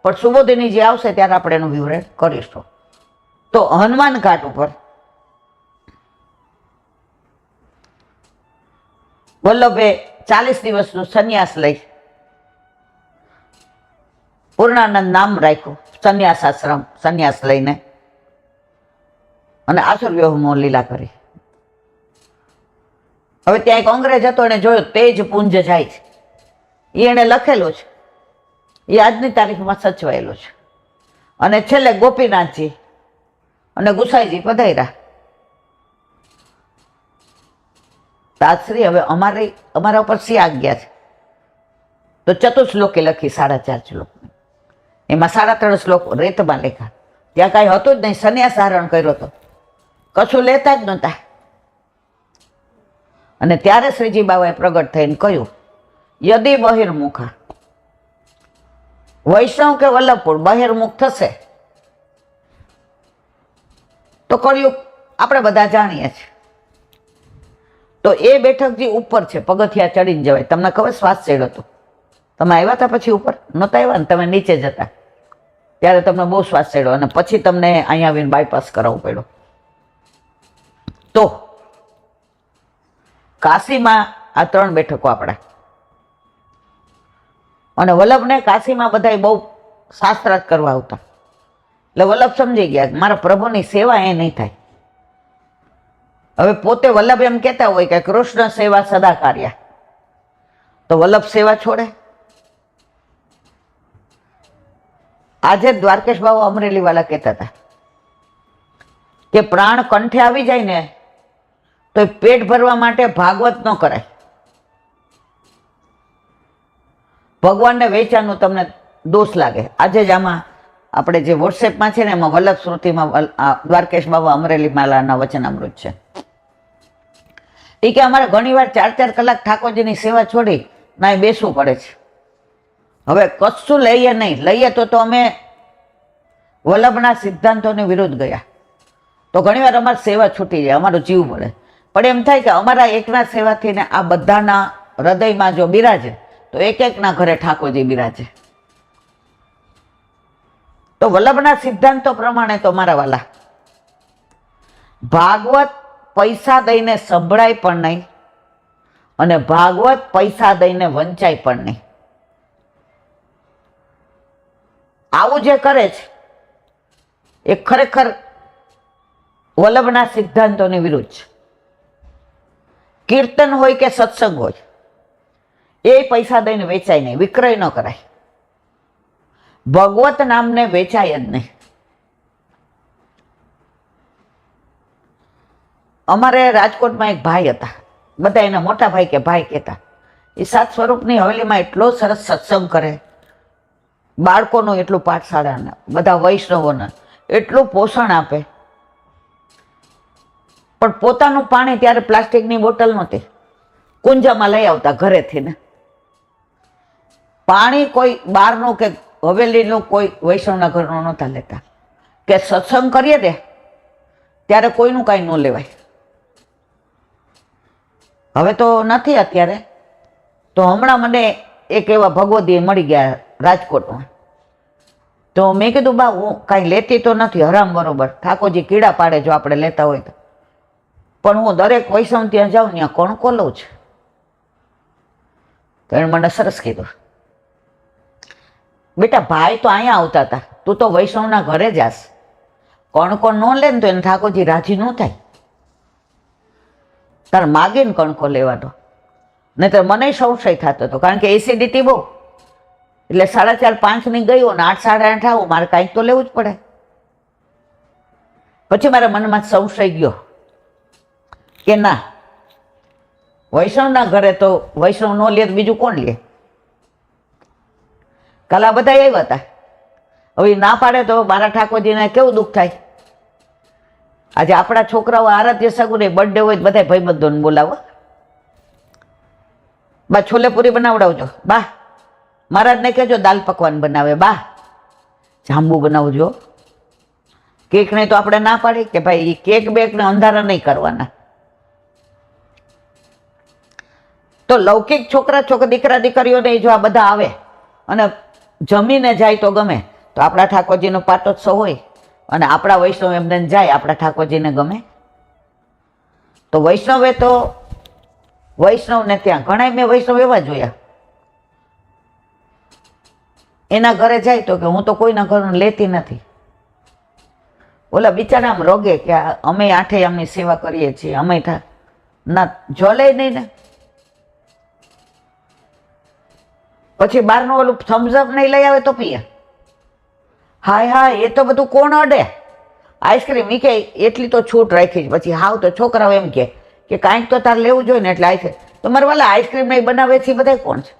પણ સુબોધિની જે આવશે ત્યારે આપણે એનું વિવરણ કરીશું. તો હનુમાન ઘાટ ઉપર વલ્લભે 40 દિવસનું સંન્યાસ લઈ, પૂર્ણાનંદ નામ રાખ્યું, સંન્યાસ આશ્રમ, સંન્યાસ લઈને અને આસુર વ્યૂહમાં લીલા કરી. હવે ત્યાં એક અંગ્રેજ હતો, એને જોયું તેજ પુંજ જાય છે, એને લખેલું છે, એ આજની તારીખમાં સચવાયેલું છે. અને છેલ્લે ગોપીનાથજી અને ગુસાઈજી પધાર્યા. તાશ્રી હવે અમારા ઉપર શી આજ્ઞા છે? તો ચતુશ્લોકે લખી, 4.5 શ્લોક, એમાં 3.5 શ્લોક રેતમાં લેખા. ત્યાં કાંઈ હતું જ નહીં, સંન્યાસ ધારણ કર્યો હતો, કશું લેતા જ નહોતા. અને ત્યારે શ્રીજી બાબાએ પ્રગટ થઈને કહ્યું, યદિ બહિર્મુખા, વૈષ્ણવ કે વલ્લભપુર બહિર્મુખ થશે તો કળિયુગ આપણે બધા જાણીએ છીએ. તો એ બેઠક જે ઉપર છે, પગથિયા ચડીને જવાય. તમને ખબર શ્વાસ ચડ્યો હતો? તમે આવ્યા હતા પછી ઉપર નહોતા આવ્યા ને, તમે નીચે જતા ત્યારે તમને બહુ શ્વાસ ચડ્યો અને પછી તમને અહીંયા આવીને બાયપાસ કરાવવું પડ્યો. તો કાશીમાં આ 3 બેઠકો આપણા. અને વલ્લભને કાશીમાં બધા બહુ શાસ્ત્રાર્થ કરવા આવતા, એટલે વલ્લભ સમજી ગયા કે મારા પ્રભુની સેવા એ નહીં થાય. હવે પોતે વલ્લભ એમ કહેતા હોય કે કૃષ્ણ સેવા સદા કાર્ય, તો વલ્લભ સેવા છોડે? આજે દ્વારકેશ બાબુ અમરેલી વાળા કહેતા હતા કે પ્રાણ કંઠે આવી જાય ને તો પેટ ભરવા માટે ભાગવત ન કરાય. ભગવાનને વેચાનું તમને દોષ લાગે. આજે જ આમાં આપણે જે વોટ્સએપમાં છે ને એમાં વલ્લભ સ્મૃતિમાં દ્વારકેશ બાબા અમરેલી માલાના વચનામૃત છે. એ કે અમારે ઘણીવાર 4-4 કલાક ઠાકોરજીની સેવા છોડી ના બેસવું પડે છે. હવે કશું લઈએ નહીં, લઈએ તો અમે વલ્લભના સિદ્ધાંતોની વિરુદ્ધ ગયા તો ઘણીવાર અમારી સેવા છૂટી જાય, અમારો જીવ મળે. પણ એમ થાય કે અમારા એકના સેવાથી ને આ બધાના હૃદયમાં જો બિરાજે તો એક એકના ઘરે ઠાકોરજી બિરાજે. તો વલ્લભના સિદ્ધાંતો પ્રમાણે તો મારા વાલા ભાગવત પૈસા દઈને સંભળાય પણ નહીં અને ભાગવત પૈસા દઈને વંચાય પણ નહીં. આવું જે કરે છે એ ખરેખર વલ્લભના સિદ્ધાંતોની વિરુદ્ધ છે. કીર્તન હોય કે સત્સંગ હોય એ પૈસા દઈને વેચાય નહીં, વિક્રય ન કરાય. ભગવત નામને વેચાય જ નહીં. અમારે રાજકોટમાં એક ભાઈ હતા, બધા એના મોટા ભાઈ કે ભાઈ કહેતા. એ સાત સ્વરૂપની હવેલીમાં એટલો સરસ સત્સંગ કરે, બાળકોનું એટલું પાઠશાળાને બધા વૈષ્ણવોને એટલું પોષણ આપે. પણ પોતાનું પાણી ત્યારે પ્લાસ્ટિકની બોટલ નહોતી, કુંજામાં લઈ આવતા ઘરેથી ને. પાણી કોઈ બહારનું કે હવેલીનું કોઈ વૈષ્ણવના ઘરનું નહોતા લેતા, કે સત્સંગ કરીએ ને ત્યારે કોઈનું કાંઈ ન લેવાય. હવે તો નથી અત્યારે. તો હમણાં મને એક એવા ભગવદીએ મળી ગયા રાજકોટમાં. તો મેં કીધું બા હું કાંઈ લેતી તો નથી, હરામ બરોબર, ઠાકોરજી કીડા પાડે જો આપણે લેતા હોય તો. પણ હું દરેક વૈષ્ણવ ત્યાં જાઉં ત્યાં કણકો લઉં છું. તો એણે મને સરસ કીધું, બેટા ભાઈ તો અહીંયા આવતા હતા, તું તો વૈષ્ણવના ઘરે જાસ, કણકો ન લે ને તો એને ઠાકોરજી રાજી ન થાય. તારે માગીને કણકો લેવાનો. નહીં તો મને સંશય થતો હતો, કારણ કે એસિડિટી બહુ, એટલે 4:30-5ની ગયો ને 8, 8:30 આવું, મારે કાંઈક તો લેવું જ પડે. પછી મારા મનમાં સંશય ગયો કે ના, વૈષ્ણવના ઘરે તો વૈષ્ણવ ન લે તો બીજું કોણ લે? કાલ આ બધા આવ્યા હતા, હવે ના પાડે તો મારા ઠાકોરજીને કેવું દુઃખ થાય. આજે આપણા છોકરાઓ આરાધ્ય સગુને બર્થડે હોય બધા ભાઈબંધોને બોલાવો, બા છોલે પૂરી બનાવડાવજો, બા મહારાજને કહેજો દાલ પકવાન બનાવે, બા જાંબુ બનાવજો. કેકને તો આપણે ના પાડી કે ભાઈ કેક બેકને અંધારા નહીં કરવાના. તો લૌકિક છોકરા દીકરા દીકરીઓને જો આ બધા આવે અને જમીને જાય તો ગમે. તો આપણા ઠાકોરજીનો પાટોત્સવ હોય અને આપણા વૈષ્ણવ એમને જાય, આપણા ઠાકોરજીને ગમે? તો વૈષ્ણવે તો વૈષ્ણવને ત્યાં ઘણા મેં વૈષ્ણવ એવા જોયા, એના ઘરે જાય તો કે હું તો કોઈના ઘરનું લેતી નથી. ઓલા બિચારા આમ રોગે કે અમે 8 એમની સેવા કરીએ છીએ, અમે ના જોલે નહીં ને. પછી બહારનું ઓલું થમ્સઅપ નહીં લઈ આવે તો પીએ. હાય હા, એ તો બધું કોણ અડે? આઈસ્ક્રીમ એ કે એટલી તો છૂટ રાખી છે. પછી હાવ તો છોકરાઓ એમ કે કાંઈક તો તારે લેવું જોઈએ ને એટલે આઈસ્ક્રીમ. તમારે વાલા આઈસ્ક્રીમ નહીં બનાવે છે બધા કોણ છે?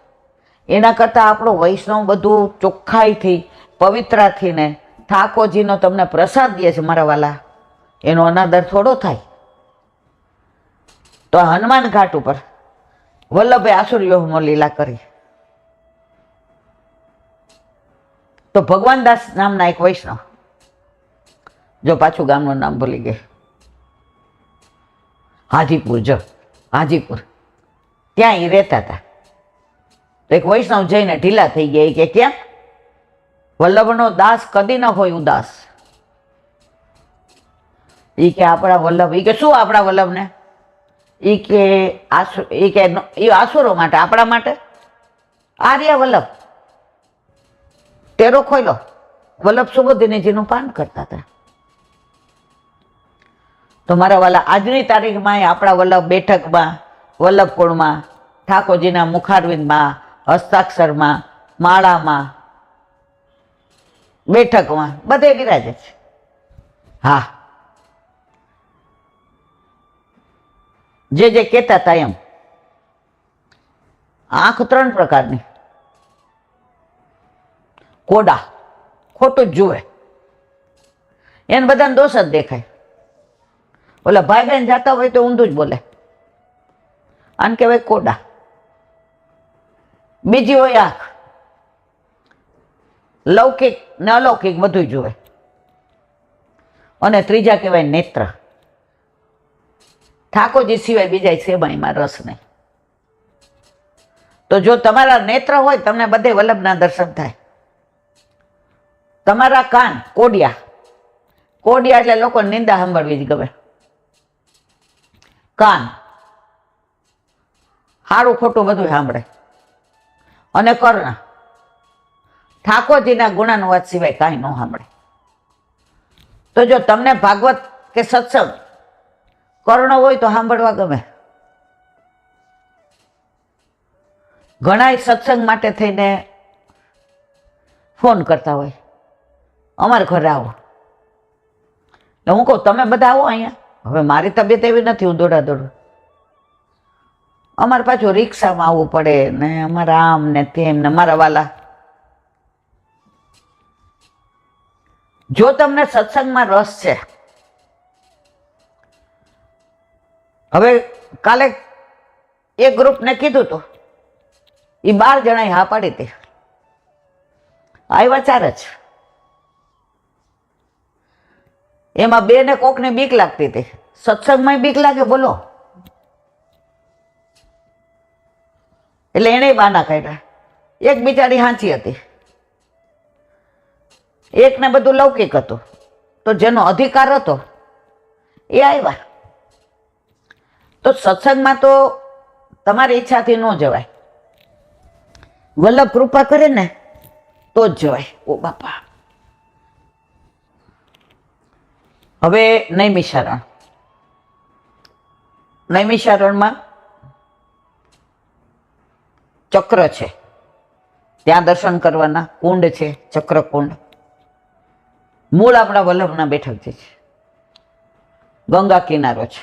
એના કરતાં આપણો વૈષ્ણવ બધું ચોખ્ખાઈથી પવિત્રાથી ને ઠાકોરજીનો તમને પ્રસાદ દે છે મારા વાલા, એનો અનાદર થોડો થાય. તો હનુમાન ઘાટ ઉપર વલ્લભે આસુરવ્યૂહમાં લીલા કરી. તો ભગવાન દાસ નામના એક વૈષ્ણવ, જો પાછું ગામનું નામ ભૂલી ગઈ, હાજીપુર, હાજીપુર ત્યાં એ રહેતા હતા. તો એક વૈષ્ણવ જઈને ઢીલા થઈ ગયા કે કેમ? વલ્લભનો દાસ કદી ન હોય ઉદાસ. એ કે આપણા વલ્લભ, એ કે શું આપણા વલ્લભને? એ કે આસુરો માટે, આપણા માટે આર્ય વલ્લભ તેરો ખોયલો. વલ્લભ સુબોધિનીજીનું પાન કરતા હતા. તો મારા વાલા આજની તારીખમાં આપણા વલ્લભ બેઠકમાં, વલ્લભ કુળમાં, ઠાકોરજીના મુખારવિંદમાં, હસ્તાક્ષરમાં, માળામાં, બેઠકમાં બધે બિરાજે છે. હા, જે કહેતા હતા એમ આંખ 3 પ્રકારની, કોડા, ખોટું જ જુએ, એને બધાને દોષ જ દેખાય. ઓલા ભાઈ બહેન જતા હોય તો ઊંધું જ બોલે, આને કહેવાય કોડા. બીજી હોય આંખ, લૌકિક ને અલૌકિક બધું જુએ. અને ત્રીજા કહેવાય નેત્ર. ઠાકોરજી સિવાય બીજા સેવાઈમાં રસ નહીં. તો જો તમારા નેત્ર હોય તમને બધે વલ્લભના દર્શન થાય. તમારા કાન કોડિયા, કોડિયા એટલે લોકો નિંદા સાંભળવી જ ગમે. કાન સારું ખોટું બધું સાંભળે. અને કર્ણ ઠાકોરજીના ગુણાનુવાદ સિવાય કાંઈ ન સાંભળે. તો જો તમને ભાગવત કે સત્સંગ કર્ણ હોય તો સાંભળવા ગમે. ઘણા સત્સંગ માટે થઈને ફોન કરતા હોય, અમારા ઘરે આવો. એટલે હું કહું તમે બધા આવો અહીંયા. હવે મારી તબિયત એવી નથી, હું દોડા દોડું. અમારે પાછું રિક્ષામાં આવવું પડે ને, અમારા આમ ને તેમ ને મારા વાલા. જો તમને સત્સંગમાં રસ છે, હવે કાલે એક ગ્રુપને કીધું હતું, એ 12 જણાએ હા પાડી હતી. આવ્યા 4 જ. એમાં 2 ને કોકને બીક લાગતી હતી. સત્સંગમાં બીક લાગે બોલો, એટલે એને બહાના કાઢ્યા. એક બિચારી હાંચી હતી, એકને બધું લૌકિક હતું. તો જેનો અધિકાર હતો એ આવ્યા. તો સત્સંગમાં તો તમારી ઈચ્છાથી ન જવાય. વલ્લભ કૃપા કરે ને તો જ જવાય. ઓ બાપા. હવે નૈમિષારણ. નૈમિષારણમાં ચક્ર છે, ત્યાં દર્શન કરવાના. કુંડ છે, ચક્રકુંડ. મૂળ આપણા વલ્લભના બેઠકજી છે. ગંગા કિનારો છે.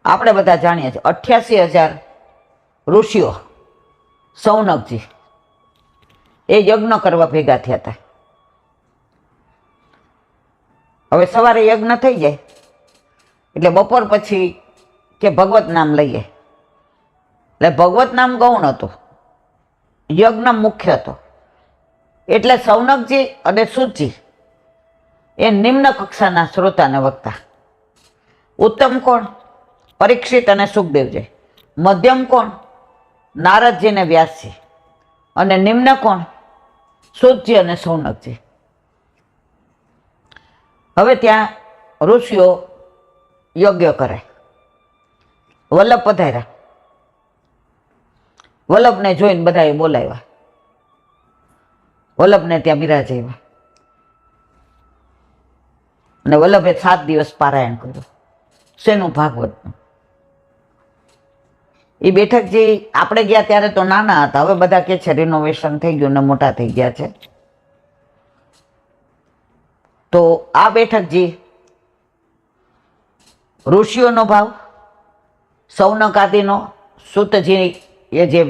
આપણે બધા જાણીએ છીએ 88,000 ઋષિઓ સૌનકજી એ યજ્ઞ કરવા ભેગા થયા હતા. હવે સવારે યજ્ઞ થઈ જાય એટલે બપોર પછી કે ભગવત નામ લઈએ. એટલે ભગવત નામ ગૌણ હતું, યજ્ઞ મુખ્ય હતો. એટલે સૌનકજી અને સુતજી એ નિમ્ન કક્ષાના શ્રોતાને વક્તા. ઉત્તમ કોણ? પરીક્ષિત અને સુખદેવજી. મધ્યમ કોણ? નારદજી ને વ્યાસજી. અને નિમ્ન કોણ? સુતજી અને સૌનકજી. હવે ત્યાં ઋષિઓ યજ્ઞ કરે. વલ્લભ પધાર્યા. વલ્લભને જોઈને બધાએ બોલાવ્યા. વલ્લભને ત્યાં બિરાજાવ્યા. અને વલ્લભે 7 દિવસ પારાયણ કર્યું. શેનું? ભાગવતનું. એ બેઠકજી આપણે ગયા ત્યારે તો નાના હતા, હવે બધા કે છે રિનોવેશન થઈ ગયું ને મોટા થઈ ગયા છે. તો આ બેઠકજી ઋષિઓનો ભાવ, સૌનક આદિનો, સૂતજી એ જે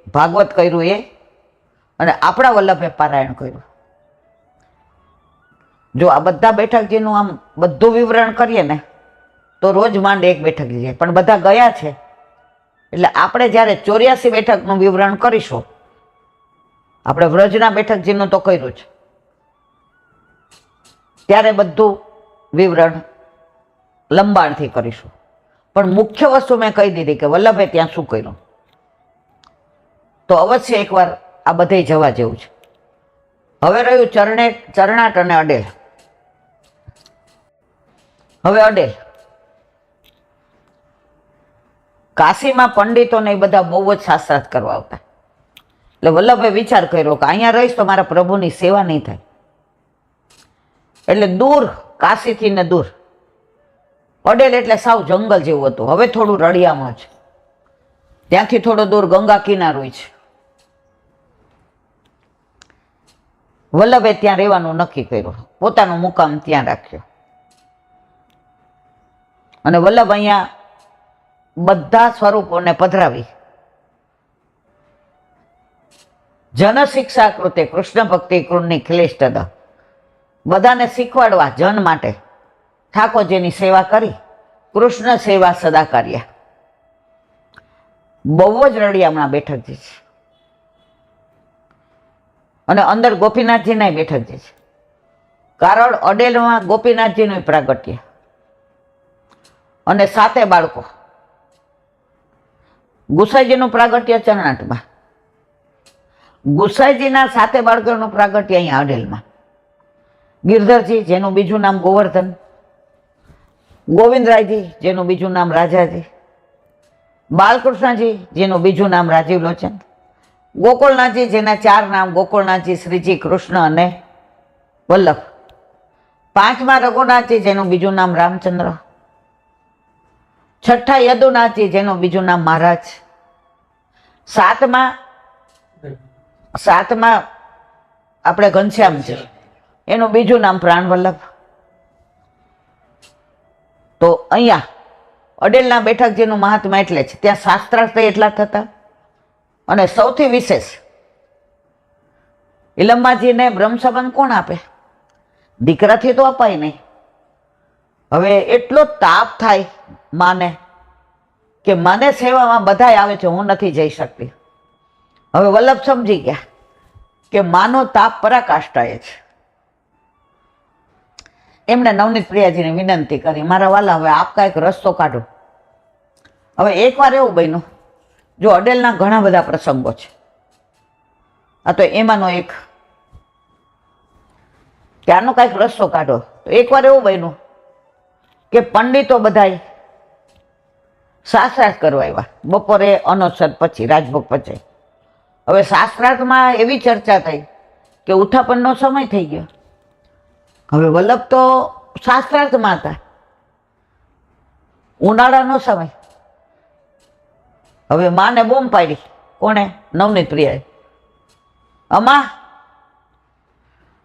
ભાગવત કર્યું એ, અને આપણા વલ્લભે પારાયણ કર્યું. જો આ બધા બેઠકજીનું આમ બધું વિવરણ કરીએ ને તો રોજ માંડ એક બેઠકજી જાય. પણ બધા ગયા છે એટલે આપણે જ્યારે 84 બેઠકનું વિવરણ કરીશું, આપણે વ્રજના બેઠકજીનું તો કર્યું છે, ત્યારે બધું વિવરણ લંબાણથી કરીશું. પણ મુખ્ય વસ્તુ મેં કહી દીધી કે વલ્લભે ત્યાં શું કર્યું. તો અવશ્ય એકવાર આ બધે જવા જેવું છે. હવે રહ્યું ચરણાટ અને અડેલ. હવે અડેલ. કાશીમાં પંડિતોને એ બધા બહુ જ શાસ્ત્રાર્થ કરવા આવતા. એટલે વલ્લભે વિચાર કર્યો કે અહીંયા રહીશ તો મારા પ્રભુની સેવા નહીં થાય. એટલે દૂર, કાશીથી ને દૂર અડેલ એટલે સાવ જંગલ જેવું હતું. હવે થોડું રળિયામણું છે. ત્યાંથી થોડો દૂર ગંગા કિનારો છે. વલ્લભે ત્યાં રહેવાનું નક્કી કર્યું. પોતાનું મુકામ ત્યાં રાખ્યો. અને વલ્લભ અહીંયા બધા સ્વરૂપોને પધરાવી જન શિક્ષા કૃતે કૃષ્ણ ભક્તિ કૃણની ક્લિષ્ટદ, બધાને શીખવાડવા જન માટે ઠાકોરજીની સેવા કરી. કૃષ્ણ સેવા સદા કાર્ય. બહુ જ રળિયામણા બેઠકજી છે. અને અંદર ગોપીનાથજીના બેઠકજી છે. કારણ અડેલમાં ગોપીનાથજીનું પ્રાગટ્ય અને 7 બાળકો. ગુસાઈજીનું પ્રાગટ્ય ચરણાટમાં. ગુસાઈજીના 7 બાળકોનું પ્રાગટ્ય અહીંયા અડેલમાં. ગિરધરજી જેનું બીજું નામ ગોવર્ધન, ગોવિંદરાયજી જેનું બીજું નામ રાજાજી, બાલકૃષ્ણજી જેનું બીજું નામ રાજીવ લોચન, ગોકુળનાથજી જેના 4 નામ ગોકુળનાથજી, શ્રીજી, કૃષ્ણ અને વલ્લભ, 5મા રઘુનાથજી જેનું બીજું નામ રામચંદ્ર, 6ઠા યદુનાથજી જેનું બીજું નામ મહારાજ, 7મા આપણે ઘનશ્યામજી એનું બીજું નામ પ્રાણવલ્લભ. તો અહીંયા અડેલના બેઠકજીનું મહાત્મા એટલે છે. ત્યાં શાસ્ત્રાર્થ એટલા થતા. અને સૌથી વિશેષ ઇલંબાજીને બ્રહ્મ સંબંધ કોણ આપે? દીકરાથી તો અપાય નહીં. હવે એટલો તાપ થાય માને કે મને સેવામાં બધાય આવે છે, હું નથી જઈ શકતી. હવે વલ્લભ સમજી ગયા કે માનો તાપ પરાકાષ્ઠાએ છે. એમણે નવનીત પ્રિયાજીને વિનંતી કરી, મારા વાલા હવે આપ કાંઈક રસ્તો કાઢો. હવે એકવાર એવું બન્યું, જો અડેલના ઘણા બધા પ્રસંગો છે, આ તો એમાંનો એક, કે આનો કાંઈક રસ્તો કાઢો. તો એકવાર એવું બન્યું કે પંડિતો બધાય શાસ્ત્રાર્થ કરવા આવ્યા બપોરે અનોસર પછી, રાજભોગ પછી. હવે શાસ્ત્રાર્થમાં એવી ચર્ચા થઈ કે ઉઠાપનનો સમય થઈ ગયો. હવે વલ્લભ તો શાસ્ત્રાર્થમાં હતા, ઉનાળાનો સમય. હવે માને બૂમ પાડી, કોણે? નવનીત પ્રિયાએ, અમા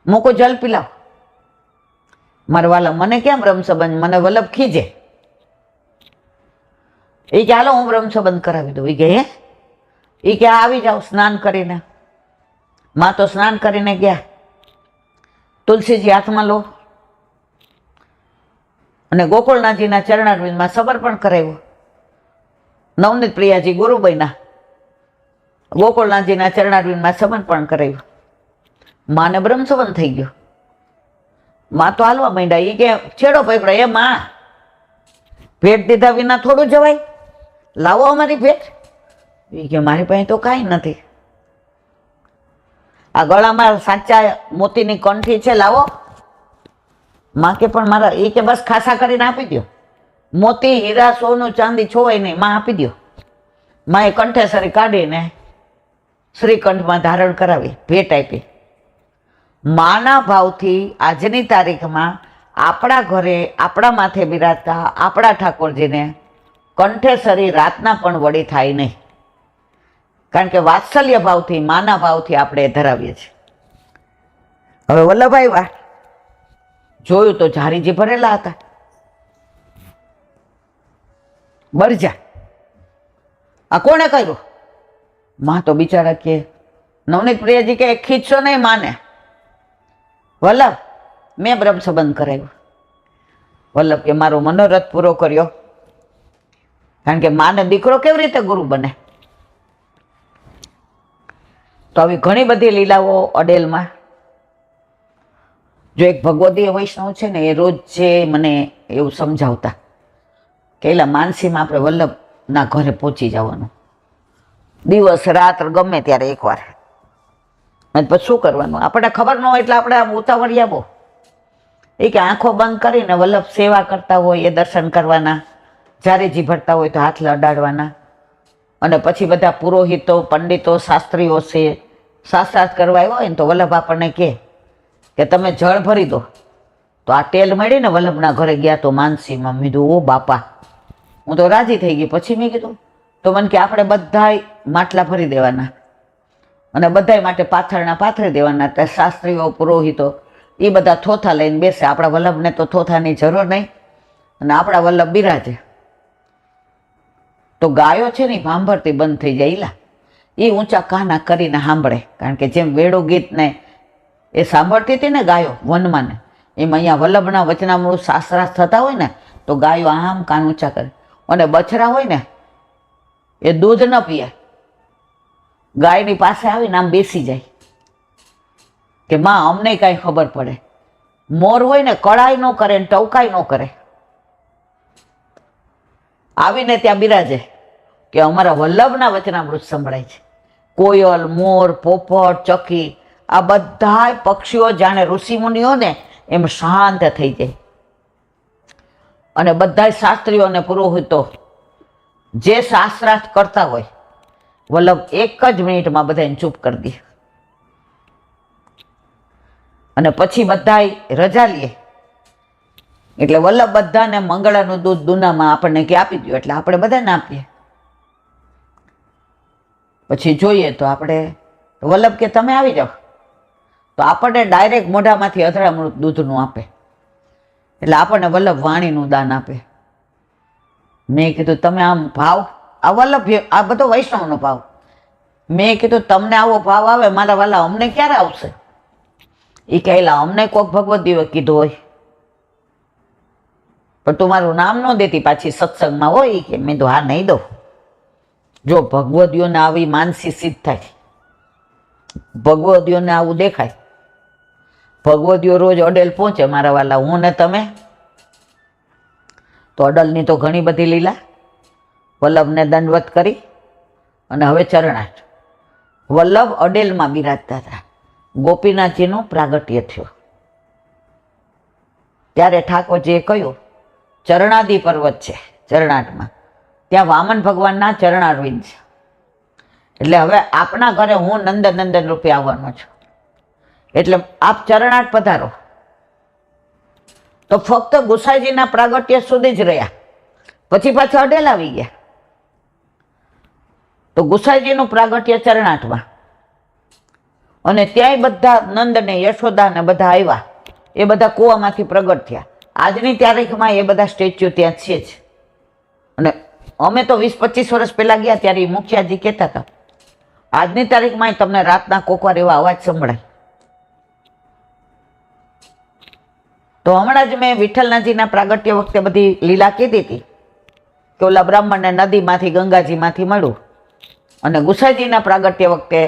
મૂકો જલ પીલાવ. મારા વાલા મને કેમ બ્રહ્મ સંબંધ? મને વલ્લભ ખીજે. એ કે હાલો હું બ્રહ્મ સંબંધ કરાવી દઉં. એ કે હે? એ કે આવી જાઓ સ્નાન કરીને. માં તો સ્નાન કરીને ગયા. તુલસીજી હાથમાં લો અને ગોકુળનાથજીના ચરણારવિંદમાં સમર્પણ કરાવ્યું. નવનીત પ્રિયાજી ગુરુબાઈના ગોકુળનાથજીના ચરણારવિંદમાં સમર્પણ કરાવ્યું. માને બ્રહ્મ સંબંધ થઈ ગયો. માં તો હાલવા માંડ્યા. એ કે છેડો પકડો. એ માં, ભેટ દીધા વિના થોડું જવાય? લાવો અમારી ભેટ. એ કે મારી પાસે તો કાંઈ નથી. આ ગળામાં સાચા મોતીની કંઠી છે, લાવો. માં કે પણ મારા, એ કે બસ ખાસા કરીને આપી દો. મોતી, હીરા, સોનું, ચાંદી છોવાય નહીં, માં આપી દો. માં એ કંઠેસરી કાઢીને શ્રીકંઠમાં ધારણ કરાવી, ભેટ આપી. માના ભાવથી આજની તારીખમાં આપણા ઘરે આપણા માથે બિરાજતા આપણા ઠાકોરજીને કંઠેસરી રાતના પણ વળી થાય નહીં. કારણ કે વાત્સલ્ય ભાવથી, માના ભાવથી આપણે ધરાવીએ છીએ. હવે વલ્લભ આવ્યા, જોયું તો ઝારીજી ભરેલા હતા. બરજા, આ કોણે કર્યું? માં તો બિચારા કે, નવનીત પ્રિયાજી કે ખીચશો નહીં માને. વલ્લભ, મેં બ્રહ્મ સંબંધ કરાવ્યો. વલ્લભ કે મારો મનોરથ પૂરો કર્યો. કારણ કે માને દીકરો કેવી રીતે ગુરુ બને? તો આવી ઘણી બધી લીલાઓ અડેલમાં. જો એક ભગવદીય વૈષ્ણવ છે ને, એ રોજ જે મને એવું સમજાવતા કે એલા માનસીમાં આપણે વલ્લભના ઘરે પહોંચી જવાનું, દિવસ રાત ગમે ત્યારે એકવાર. અને પછી શું કરવાનું? આપણે ખબર ન હોય એટલે આપણે આમ ઉતાવળિયા બહુ. એ કે આંખો બંધ કરીને વલ્લભ સેવા કરતા હોય એ દર્શન કરવાના, ઝારીજી ભરતા હોય તો હાથ લડાડવાના. અને પછી બધા પુરોહિતો, પંડિતો, શાસ્ત્રીઓ છે, શાસ્ત્રાર્થ કરવા આવ્યા હોય ને તો વલ્લભ આપણને કે તમે જળ ભરી દો. તો આ તેલ મળીને વલ્લભના ઘરે ગયા તો માનસીમાં મેં કીધું ઓ બાપા, હું તો રાજી થઈ ગઈ. પછી મેં કીધું તો મને કે આપણે બધાય માટલા ભરી દેવાના અને બધાય માટે પાથરણા પાથરી દેવાના. ત્યાં શાસ્ત્રીઓ, પુરોહિતો એ બધા થોથા લઈને બેસે. આપણા વલ્લભને તો થોથાની જરૂર નહીં અને આપણા વલ્લભ બિરાજે. તો ગાયો છે ને સાંભળતી બંધ થઈ જાય. ઈલા એ ઊંચા કાના કરીને સાંભળે. કારણ કે જેમ વેડો ગીતને એ સાંભળતી હતી ને ગાયો વનમાં ને, એમ અહીંયા વલ્લભના વચનામૃત શાસ્ત્રાર્થ થતા હોય ને તો ગાયો આમ કાન ઊંચા કરે. અને બછરા હોય ને એ દૂધ ન પીએ, ગાયની પાસે આવીને આમ બેસી જાય કે માં અમને કાંઈ ખબર પડે. મોર હોય ને કળાઈ ન કરે ને ટવકાઈ ન કરે, આવીને ત્યાં બિરાજે કે અમારા વલ્લભના વચનામૃત સંભળાય છે. કોયલ, મોર, પોપટ, ચકી આ બધા પક્ષીઓ જાણે ઋષિમુનિઓ ને એમ શાંત થઈ જાય. અને બધા શાસ્ત્રીઓ અને પુરોહિતો જે શાસ્ત્રાર્થ કરતા હોય વલ્લભ એક જ મિનિટમાં બધાને ચૂપ કરી દે. અને પછી બધા રજા લે એટલે વલ્લભ બધાને મંગળાનું દૂધ દુનામાં આપણને કે આપી દો એટલે આપણે બધાને આપીએ. પછી જોઈએ તો આપણે વલ્લભ કે તમે આવી જાઓ તો આપણને ડાયરેક્ટ મોઢામાંથી અધરામૃત દૂધનું આપે. એટલે આપણને વલ્લભ વાણીનું દાન આપે. મેં કીધું તમે આમ ભાવ આ વલ્લભ આ બધો વૈષ્ણવનો ભાવ. મેં કીધું તમને આવો ભાવ આવે મારા વાલા અમને ક્યારે આવશે? એ કહેલા અમને કોઈક ભગવદીએ કીધું હોય પણ તું મારું નામ ન દેતી પાછી સત્સંગમાં હોય કે મેં તો હા નહીં દઉં. જો ભગવદીઓને આવી માનસી સિદ્ધ થાય, ભગવદીઓને આવું દેખાય, ભગવદીઓ રોજ અડેલ પહોંચે મારા વાલા હું ને તમે, તો અડલની તો ઘણી બધી લીલા. વલ્લભને દંડવત કરી અને હવે ચરણાટ. વલ્લભ અડેલમાં બિરાજતા હતા. ગોપીનાથજીનું પ્રાગટ્ય થયું ત્યારે ઠાકોરજીએ કહ્યું ચરણાદી પર્વત છે ચરણાટમાં, ત્યાં વામન ભગવાનના ચરણારવિંદ છે. એટલે હવે આપના ઘરે હું નંદન રૂપે આવવાનો છું, એટલે આપ ચરણાટ પધારો. તો ફક્ત ગુસાઈજીના પ્રાગટ્ય સુધી જ રહ્યા, પછી પાછા અડેલ આવી ગયા. તો ગુસાઈજીનું પ્રાગટ્ય ચરણાટમાં, અને ત્યાંય બધા નંદ ને યશોદા ને બધા આવ્યા, એ બધા કૂવામાંથી પ્રગટ થયા. આજની તારીખમાં એ બધા સ્ટેચ્યુ ત્યાં છે જ. અને અમે તો 20-25 વર્ષ પહેલા ગયા ત્યારે મુખિયાજી કહેતા હતા આજની તારીખમાં તમને રાતના કોકવાર એવા અવાજ સંભળાય. તો હમણાં જ મેં વિઠ્ઠલનાથજીના પ્રાગટ્ય વખતે બધી લીલા કીધી હતી કે ઓલા બ્રાહ્મણને નદીમાંથી ગંગાજીમાંથી મળ્યું, અને ગુસાઈજીના પ્રાગટ્ય વખતે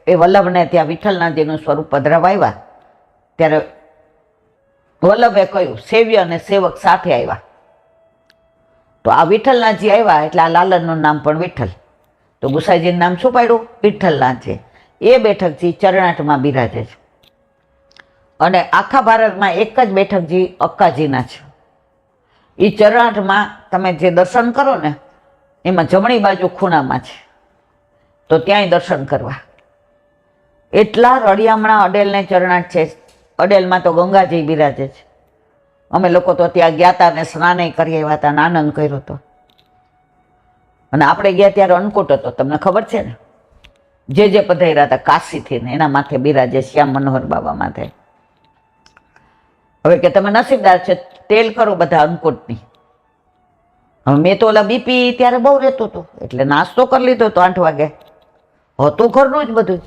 એ વલ્લભને ત્યાં વિઠ્ઠલનાથજીનું સ્વરૂપ પધરાવા આવ્યા ત્યારે વલ્લભે કહ્યું સેવ્ય અને સેવક સાથે આવ્યા. તો આ વિઠ્ઠલનાથજી આવ્યા એટલે આ લાલનનું નામ પણ વિઠ્ઠલ. તો ગુસાઈજીનું નામ શું પાડ્યું? વિઠ્ઠલનાથ છે. એ બેઠકજી ચરણાટમાં બિરાજે છે. અને આખા ભારતમાં એક જ બેઠકજી અક્કાજીના છે. એ ચરણાટમાં તમે જે દર્શન કરો ને એમાં જમણી બાજુ ખૂણામાં છે, તો ત્યાંય દર્શન કરવા. એટલા રળિયામણા અડેલને ચરણાટ છે. અડેલમાં તો ગંગાજી બિરાજે છે. અમે લોકો તો ત્યાં ગયા હતા ને સ્નાને કરી આવ્યા હતા ને આનંદ કર્યો હતો. અને આપણે ગયા ત્યારે અન્નકૂટ હતો, તમને ખબર છે ને, જે પધાર્યા હતા કાશીથી ને એના માથે બિરાજે શ્યામ મનોહર બાબા માથે. હવે કે તમે નસીબદાર છે, તેલ કરો બધા અન્નકૂટની. હવે મેં તો ઓલા બીપી ત્યારે બહુ રહેતું હતું એટલે નાસ્તો કરી લીધો તો 8 વાગે હતું ઘરનું જ બધું.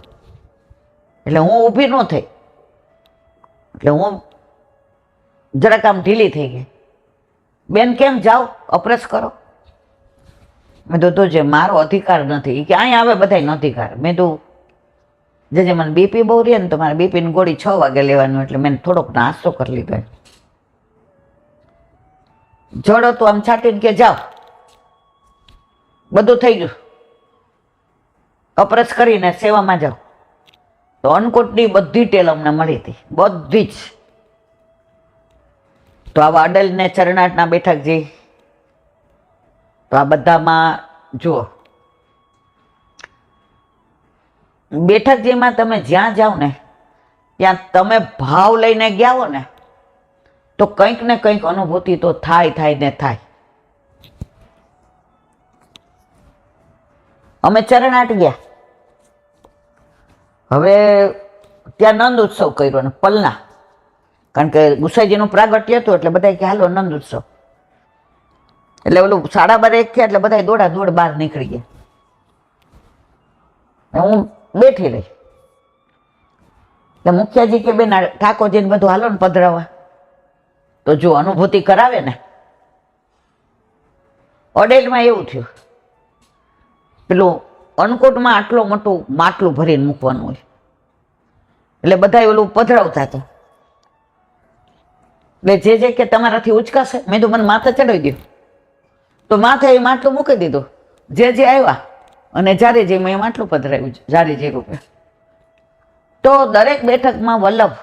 એટલે હું ઊભી ન થઈ, એટલે હું જરાક આમ ઢીલી થઈ ગઈ. બેન કેમ જાઓ અપરેસ કરો? મેં તો જે મારો અધિકાર નથી કે અહીંયા આવે બધાનો અધિકાર. મેં તો જે મને બીપી બહુ રહે ને તો મારે બીપીની ગોળી 6 વાગે લેવાનું, એટલે મેં થોડોક નાસ્તો કરી લીધો. જડ હતું આમ છાંટીને કે જાઓ, બધું થઈ ગયું, અપરેસ કરીને સેવામાં જાઓ. તો અન્નકૂટની બધી ટેલ અમને મળી હતી, બધી જ. તો આવા અડલને ચરણાટના બેઠકજી, તો આ બધામાં જુઓ બેઠકજીમાં તમે જ્યાં જાઓ ને ત્યાં તમે ભાવ લઈને ગયા હો ને તો કંઈક ને કંઈક અનુભૂતિ તો થાય ને થાય. અમે ચરણાટ ગયા, હવે ત્યાં નંદ ઉત્સવ કર્યો ને પલના, કારણ કે ગુસાઈજીનું પ્રાગટ્ય હતું એટલે બધા કે હાલો નંદ ઉત્સવ. એટલે ઓલું 12:30 થયા એટલે બધા દોડ બહાર નીકળી ગયા. હું બેઠી રહી. એટલે મુખિયાજી કે બેન ઠાકોરજીને બધું હાલો ને પધરાવા. તો જો અનુભૂતિ કરાવે ને. અડેલમાં એવું થયું, પેલું અન્નકૂટમાં આટલું મોટું માટલું ભરીને મૂકવાનું હોય એટલે બધા ઓલું પધરાવતા હતા. એટલે જે કે તમારાથી ઉચકાશે, મેં તો મને માથે ચડાવી દીધું, તો માથે એ માટલું મૂકી દીધું. જે આવ્યા અને જ્યારે જે મેં માટલું પધરાવ્યું જ્યારે જે રૂપે. તો દરેક બેઠકમાં વલ્લભ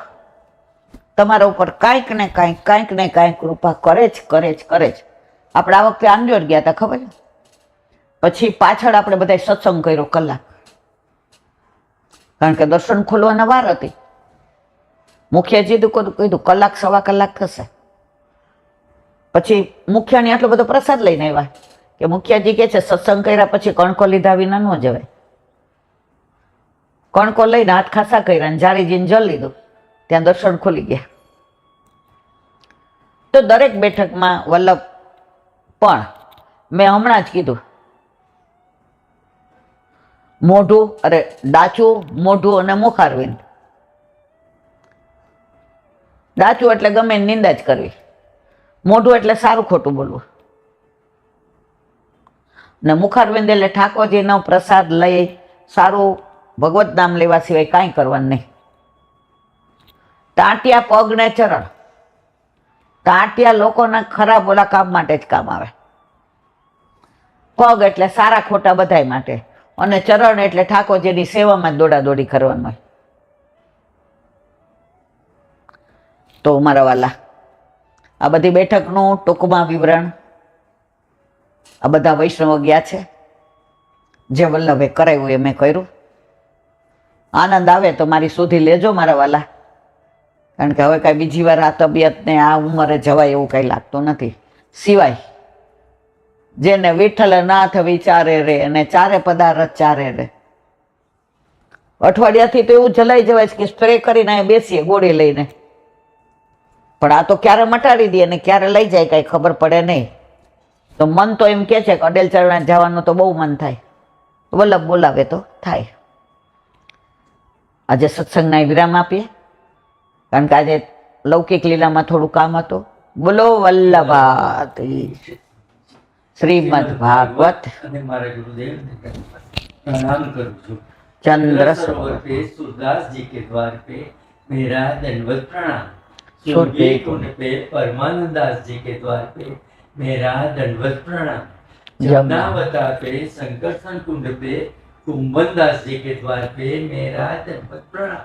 તમારા ઉપર કાંઈક ને કાંઈક કૃપા કરે જ. આપણે આ વખતે આંજોર ગયા હતા, ખબર? પછી પાછળ આપણે બધા સત્સંગ કર્યો કલાક, કારણ કે દર્શન ખોલવાના વાર હતી. મુખિયાજી કીધું કલાક સવા કલાક થશે. પછી મુખિયાની આટલો બધો પ્રસાદ લઈને આવ્યા કે મુખિયાજી કે છે સત્સંગ કર્યા પછી કણકો લીધા વિના ન જવાય. કણકો લઈને હાથ ખાસા કર્યા, જારીજીને જલ લીધું, ત્યાં દર્શન ખોલી ગયા. તો દરેક બેઠકમાં વલ્લભ પણ મેં હમણાં જ કીધું, મોઢું ડાચું, મોઢું અને મુખારવિંદ. ડાચું એટલે ગમે નિંદા જ કરવી, મોઢું એટલે સારું ખોટું બોલવું, ને મુખારવિંદ એટલે ઠાકોરજીનો પ્રસાદ લઈ સારું ભગવત નામ લેવા સિવાય કાંઈ કરવાનું નહીં. ટાંટિયા પગ ને ચરણ. ટાંટિયા લોકોના ખરાબ ઓલા કામ માટે જ કામ આવે. પગ એટલે સારા ખોટા બધાય માટે, અને ચરણ એટલે ઠાકોરજીની સેવામાં જ દોડાદોડી કરવાનું હોય. તો મારા વાલા, આ બધી બેઠકનું ટૂંકમાં વિવરણ આ બધા વૈષ્ણવો ગયા છે, જે વલ્લભે કરાવ્યું એ મેં કર્યું. આનંદ આવે તો મારી સુધી લેજો મારા વાલા, કારણ કે હવે કાંઈ બીજી વાર આ તબિયતને આ ઉંમરે જવાય એવું કાંઈ લાગતું નથી. સિવાય જેને વિઠ્ઠલ નાથ વિચારે રે અને ચારે પદાર્થ ચારે રે. અઠવાડિયાથી તો એવું જલાઈ જવાય છે કે સ્પ્રે કરીને બેસીએ ગોળી લઈને, પણ આ તો ક્યારે મટાડી દે ને ક્યારે લઈ જાય કાંઈ ખબર પડે નહીં. તો મન તો એમ કે છે કે અડેલ ચરણા જવાનું તો બહુ મન થાય, વલ્લભ બોલાવે તો થાય. આજે સત્સંગના વિરામ આપીએ, કારણ કે આજે લૌકિક લીલામાં થોડું કામ હતું. બોલો વલ્લભાધીશ. શ્રીમદ ભાગવત અને મારા ગુરુદેવને प्रणाम करूँ છું. चंद्र सरोवर पे सूरदास जी के द्वार पे मेरा दंडवत प्रणाम. सूर्य सूर्य कुंड पे परमानंद दास जी के द्वार पे मेरा दंडवत प्रणाम. जमुनावता पे संकर्षण कुंड पे कुंभन दास जी के द्वार पे मेरा दंडवत प्रणाम.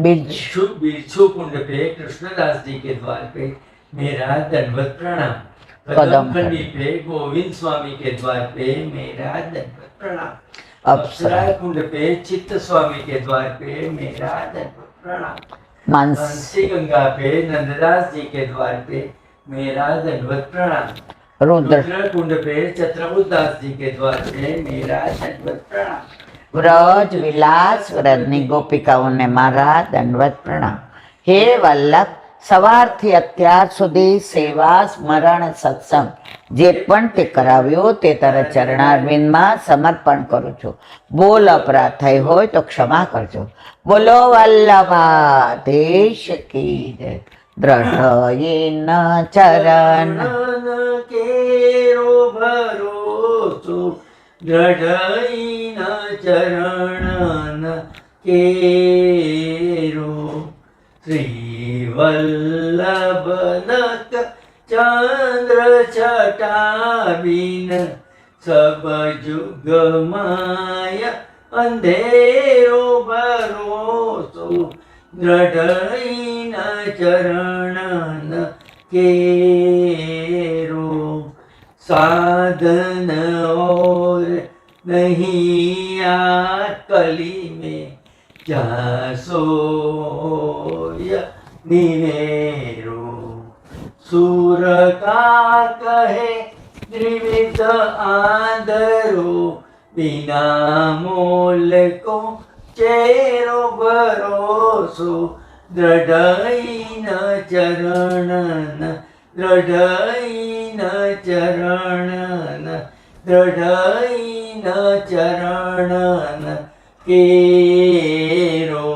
बिरछू कुंड पे कृष्णदास जी के द्वार पे मेरा दंडवत प्रणाम. कदमखंडी पे गोविंद स्वामी के द्वार पे मेरा दंडवत प्रणाम. अप्सरा कुंड पे चित्त स्वामी के द्वार पे मेरा दंडवत प्रणाम. मानसी गंगा पे नंददास जी के द्वार पे मेरा दंडवत प्रणाम. रुद्र कुंड पे चत्रबुद्ध दास जी के द्वार पे मेरा दंडवत प्रणाम. વ્રજ વિલાસ વ્રજની ગોપિકાઓને મારા દંડવત પ્રણામ. હે વલ્લભ, સવારથી અત્યાર સુધી સેવા સ્મરણ સત્સંગ જે પણ તે કરાવ્યો તે તારા ચરણારવિંદમાં સમર્પણ કરું છું. બોલ અપરાધ થઈ હોય તો ક્ષમા કરજો. બોલો વલ્લભાધીશ કી જય. દ્રઢયન ચરણ કેરો ભરોસો દ્રઢયન ચરણ કેરો. શ્રી વલ્લભનક ચંદ્ર છટાબીન સબ જુગ માય અંધેરો ભરોસો દ્રઢયન ચરણ કેરો. साधन और नहीं आ कली में जहाँ सोय निवेरो. सूर का कहे त्रिविध आंधरो बिना मोल को चेरो भरोसो दृढ़ चरण दृढ़ चरण दृढ़ चरण केरो.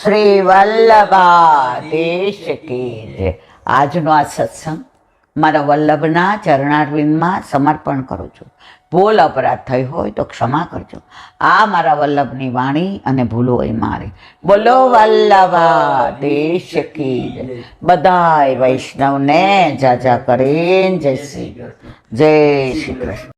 શ્રી વલ્લભાધીશ કી જય. આજનો આ સત્સંગ મારા વલ્લભના ચરણારવિંદમાં સમર્પણ કરું છું. ભૂલ અપરાધ થઈ હોય તો ક્ષમા કરજો. આ મારા વલ્લભની વાણી અને ભૂલો હોય મારી. બોલો વલ્લભાધીશ કી જય. બધાય વૈષ્ણવને જાજા કરીને જય શ્રી કૃષ્ણ.